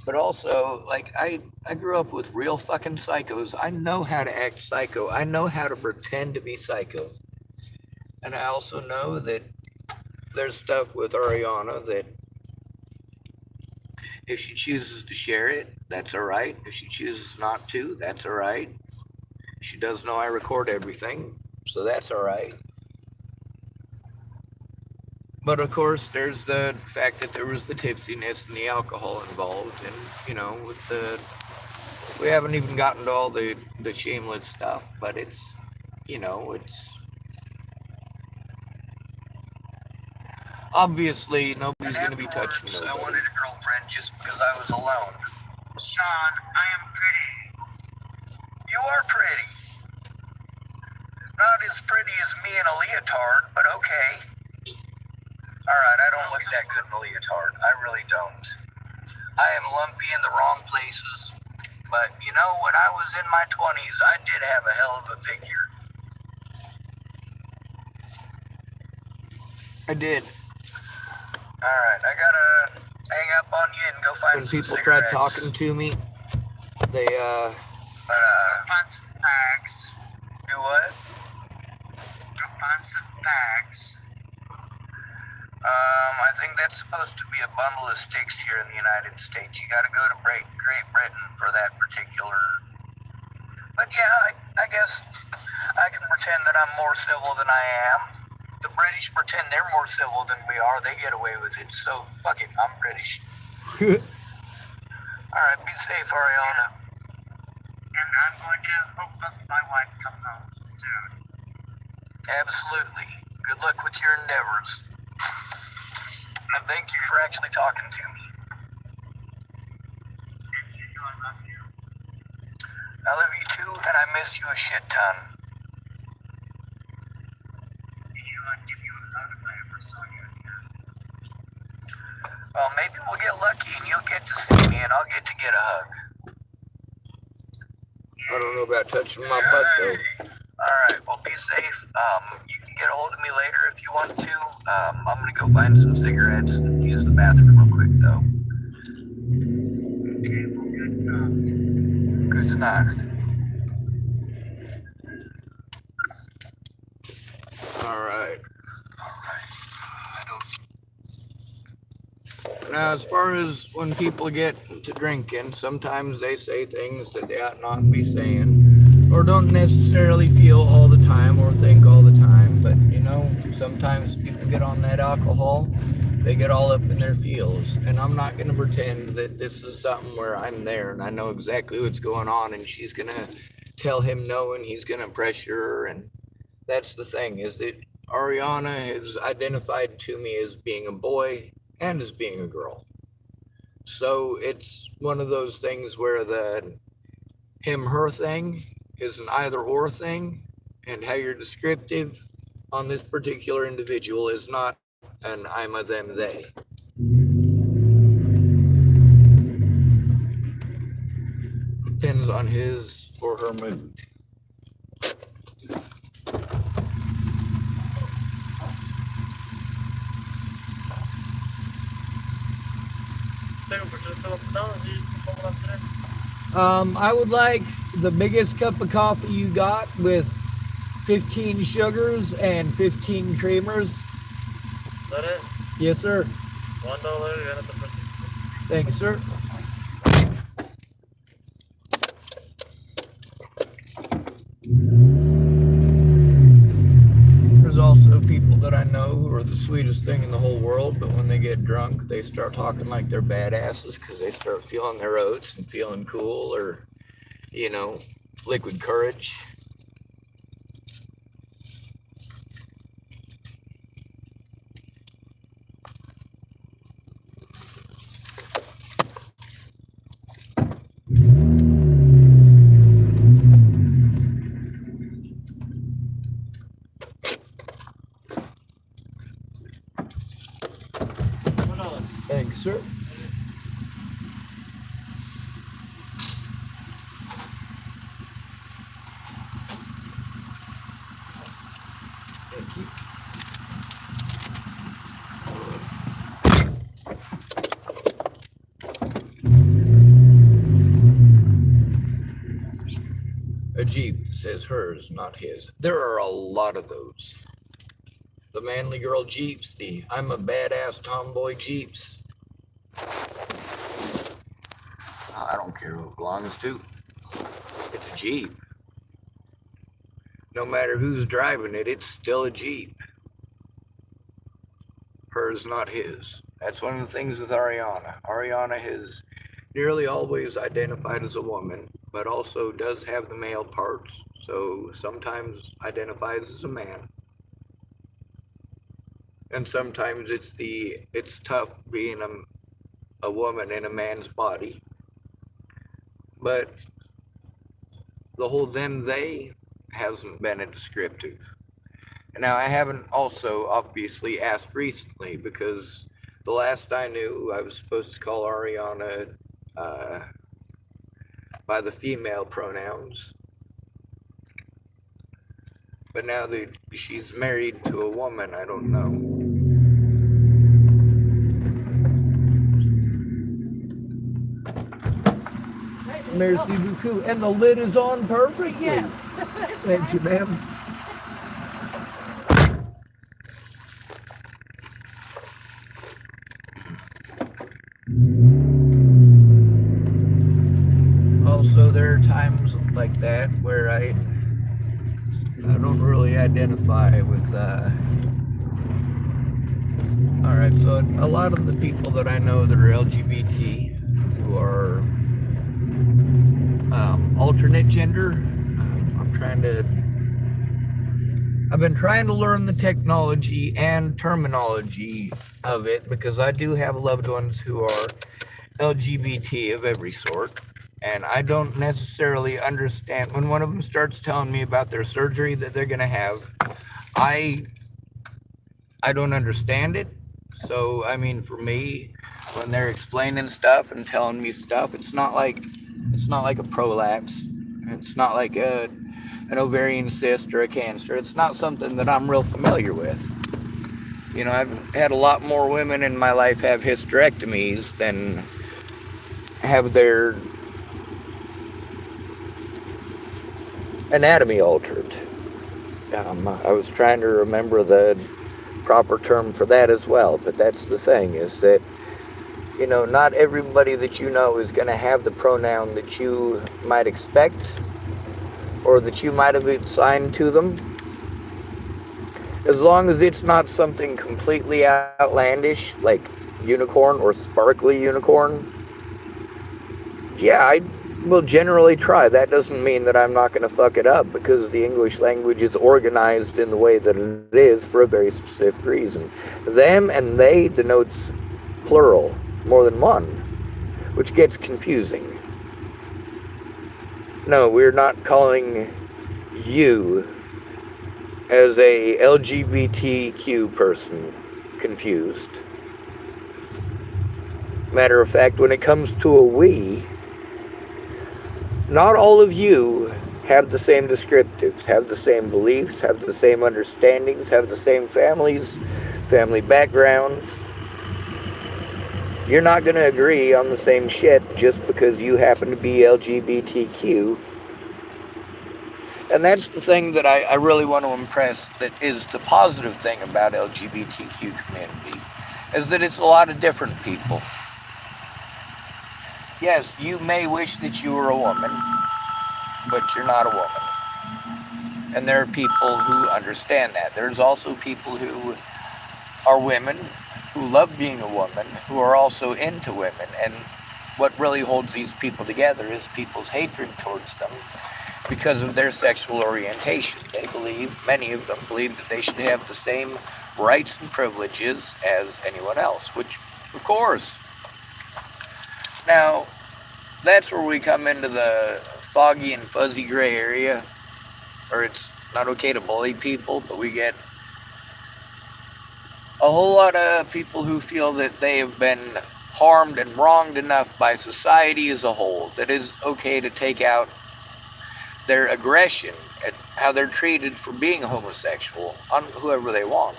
But also, like, I grew up with real fucking psychos. I know how to act psycho. I know how to pretend to be psycho. And I also know that there's stuff with Ariana that if she chooses to share it, that's all right. If she chooses not to, that's all right. She does know I record everything, so that's all right. But of course, there's the fact that there was the tipsiness and the alcohol involved, and with we haven't even gotten to all the shameless stuff, but it's obviously nobody's going to be touching nobody. I wanted a girlfriend just because I was alone. Sean, I am pretty. You are pretty. Not as pretty as me in a leotard, but okay. Alright, I don't look that good in a leotard. I really don't. I am lumpy in the wrong places. But, when I was in my 20s, I did have a hell of a figure. I did. Alright, I gotta hang up on you and go find when some people cigarettes. tried talking to me, they Find some facts. Do what? Go find some facts. I think that's supposed to be a bundle of sticks here in the United States. You gotta go to Great Britain for that particular. But yeah, I guess I can pretend that I'm more civil than I am. The British pretend they're more civil than we are. They get away with it. So, fuck it. I'm British. Alright, be safe, Ariana. And I'm going to hope that my wife comes home soon. Absolutely. Good luck with your endeavors. And thank you for actually talking to me. And you know I love you. I love you too, and I miss you a shit ton. And I'd give you a hug if I ever saw you again. Well, maybe we'll get lucky and you'll get to see me and I'll get to get a hug. I don't know about touching my butt though. Alright, well be safe. You can get a hold of me later if you want to. I'm gonna go find some cigarettes and use the bathroom real quick though. Okay, well, good night. Good night. Alright. Now, as far as when people get to drinking, sometimes they say things that they ought not be saying, or don't necessarily feel all the time or think all the time. But, sometimes people get on that alcohol, they get all up in their feels. And I'm not going to pretend that this is something where I'm there and I know exactly what's going on and she's going to tell him no and he's going to pressure her. And that's the thing, is that Ariana has identified to me as being a boy and as being a girl. So it's one of those things where the him-her thing is an either-or thing, and how you're descriptive on this particular individual is not an I'm a them they. Depends on his or her mood. I would like the biggest cup of coffee you got with 15 sugars and 15 creamers. Is that it? Yes, sir. $1. Thank you, sir. There's also people that I know who are the sweetest thing in the whole world, but when they get drunk, they start talking like they're badasses because they start feeling their oats and feeling cool, or, liquid courage. Thanks, sir. Thank you. A Jeep says hers, not his. There are a lot of those. The manly girl Jeeps, the I'm a badass tomboy Jeeps. I don't care who it belongs to. It's a Jeep. No matter who's driving it, it's still a Jeep. Hers, not his. That's one of the things with Ariana. Ariana has nearly always identified as a woman, but also does have the male parts, so sometimes identifies as a man. And sometimes it's tough being a woman in a man's body. But the whole them, they hasn't been a descriptive. Now, I haven't also obviously asked recently because the last I knew, I was supposed to call Ariana by the female pronouns. But now that she's married to a woman, I don't know. Merci beaucoup. And the lid is on perfectly. Yes. Thank you, ma'am. Also, there are times like that where I don't really identify with. All right, so a lot of the people that I know that are LGBT, who are alternate gender, I've been trying to learn the technology and terminology of it because I do have loved ones who are LGBT of every sort. And I don't necessarily understand when one of them starts telling me about their surgery that they're going to have. I don't understand it. So, I mean, for me, when they're explaining stuff and telling me stuff, it's not like a prolapse. It's not like an ovarian cyst or a cancer. It's not something that I'm real familiar with. You know, I've had a lot more women in my life have hysterectomies than have their anatomy altered. I was trying to remember the proper term for that as well, but that's the thing, is that, you know, not everybody that you know is going to have the pronoun that you might expect or that you might have assigned to them. As long as it's not something completely outlandish, like unicorn or sparkly unicorn, yeah, I will generally try. That doesn't mean that I'm not going to fuck it up, because the English language is organized in the way that it is for a very specific reason. Them and they denotes plural, more than one, which gets confusing. No, we're not calling you as a LGBTQ person confused. Matter of fact, when it comes to a we, not all of you have the same descriptives, have the same beliefs, have the same understandings, have the same families, family backgrounds. You're not going to agree on the same shit just because you happen to be LGBTQ. And that's the thing that I really want to impress, that is the positive thing about LGBTQ community, is that it's a lot of different people. Yes, you may wish that you were a woman, but you're not a woman. And there are people who understand that. There's also people who are women, who love being a woman, who are also into women. And what really holds these people together is people's hatred towards them because of their sexual orientation. They believe, many of them believe, that they should have the same rights and privileges as anyone else, which, of course. Now, that's where we come into the foggy and fuzzy gray area, or it's not okay to bully people, but we get a whole lot of people who feel that they have been harmed and wronged enough by society as a whole that it's okay to take out their aggression at how they're treated for being homosexual on whoever they want.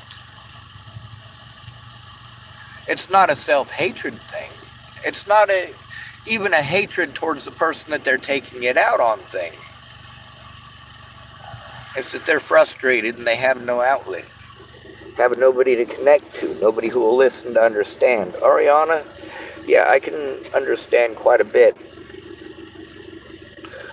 It's not a self-hatred thing. It's not even a hatred towards the person that they're taking it out on thing. It's that they're frustrated and they have no outlet. Have nobody to connect to, nobody who will listen to understand. Ariana, yeah, I can understand quite a bit.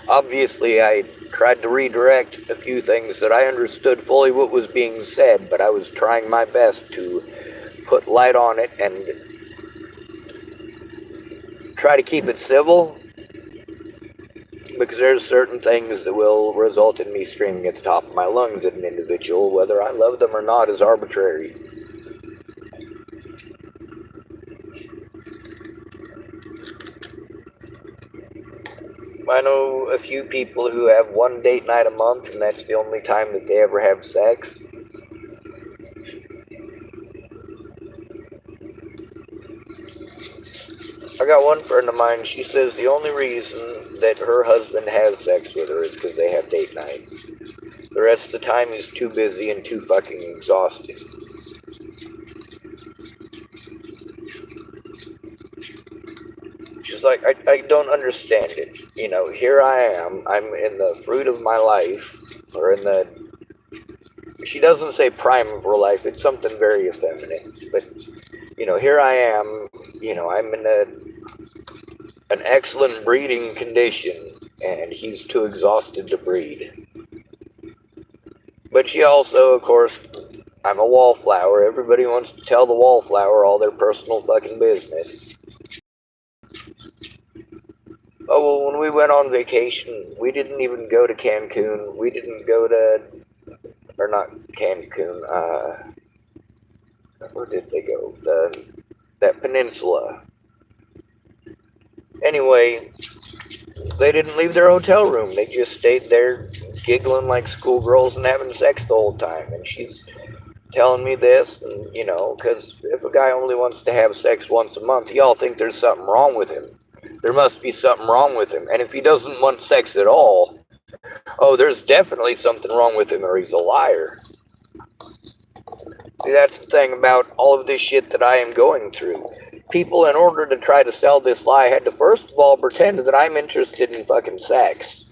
Obviously, I tried to redirect a few things that I understood fully what was being said, but I was trying my best to put light on it and try to keep it civil, because there's certain things that will result in me screaming at the top of my lungs at an individual. Whether I love them or not is arbitrary. I know a few people who have one date night a month, and that's the only time that they ever have sex. I got one friend of mine, she says the only reason that her husband has sex with her is because they have date night. The rest of the time he's too busy and too fucking exhausted. She's like, I don't understand it. You know, here I am, I'm in the fruit of my life, or in the, she doesn't say prime of her life, it's something very effeminate, but, you know, here I am, you know, I'm in an excellent breeding condition, and he's too exhausted to breed. But she also, of course, I'm a wallflower, everybody wants to tell the wallflower all their personal fucking business. Oh, well, when we went on vacation, we didn't even go to Cancun. We didn't go to, or not Cancun, where did they go? That peninsula. Anyway, they didn't leave their hotel room. They just stayed there giggling like schoolgirls and having sex the whole time. And she's telling me this, and, you know, because if a guy only wants to have sex once a month, y'all think there's something wrong with him. There must be something wrong with him. And if he doesn't want sex at all, oh, there's definitely something wrong with him, or he's a liar. See, that's the thing about all of this shit that I am going through. People, in order to try to sell this lie, had to first of all pretend that I'm interested in fucking sex.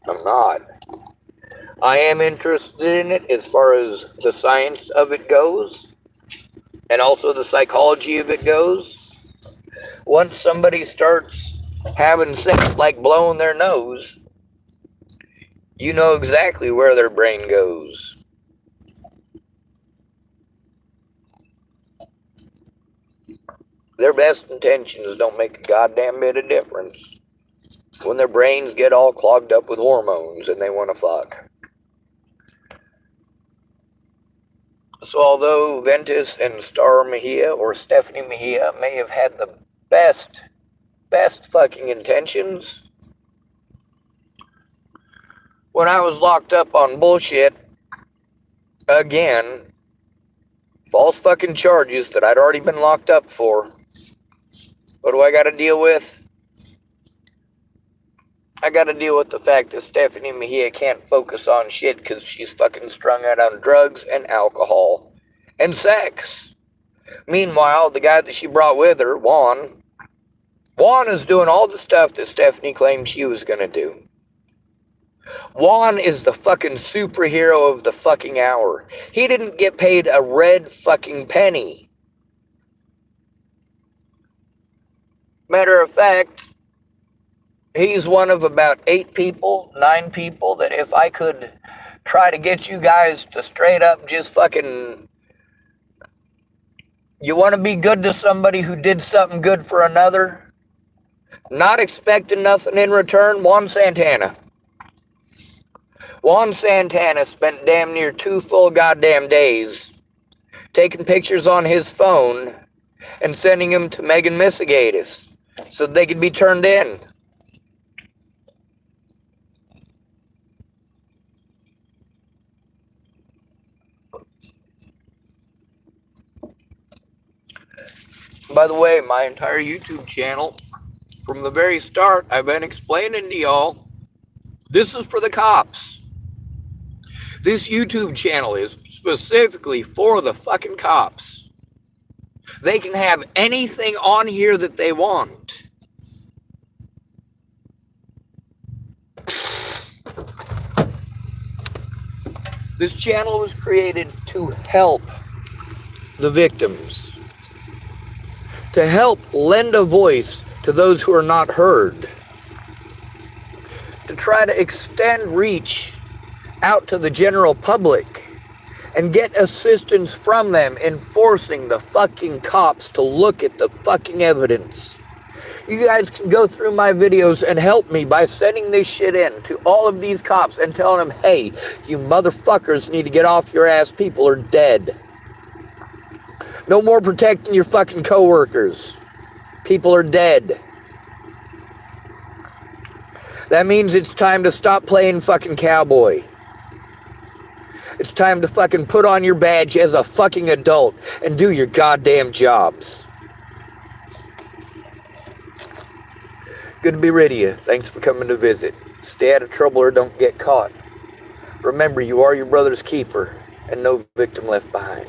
I'm not. I am interested in it as far as the science of it goes, and also the psychology of it goes. Once somebody starts having sex like blowing their nose, you know exactly where their brain goes. Their best intentions don't make a goddamn bit of difference when their brains get all clogged up with hormones and they want to fuck. So although Ventus and Star Mejia, or Stephanie Mejia, may have had the best fucking intentions, when I was locked up on bullshit, again, false fucking charges that I'd already been locked up for, what do I gotta deal with? I gotta deal with the fact that Stephanie Mejia can't focus on shit because she's fucking strung out on drugs and alcohol and sex. Meanwhile, the guy that she brought with her, Juan is doing all the stuff that Stephanie claimed she was gonna do. Juan is the fucking superhero of the fucking hour. He didn't get paid a red fucking penny. Matter of fact, he's one of about 9 people that if I could try to get you guys to straight up just fucking, you want to be good to somebody who did something good for another, not expecting nothing in return, Juan Santana. Juan Santana spent damn near 2 full goddamn days taking pictures on his phone and sending them to Megan Misigatis so they could be turned in. By the way, my entire YouTube channel, from the very start, I've been explaining to y'all, this is for the cops. This YouTube channel is specifically for the fucking cops. They can have anything on here that they want. This channel was created to help the victims, to help lend a voice to those who are not heard, to try to extend reach out to the general public and get assistance from them in forcing the fucking cops to look at the fucking evidence. You guys can go through my videos and help me by sending this shit in to all of these cops and telling them, hey, you motherfuckers need to get off your ass. People are dead. No more protecting your fucking coworkers. People are dead. That means it's time to stop playing fucking cowboy. It's time to fucking put on your badge as a fucking adult and do your goddamn jobs. Good to be rid of you. Thanks for coming to visit. Stay out of trouble or don't get caught. Remember, you are your brother's keeper and no victim left behind.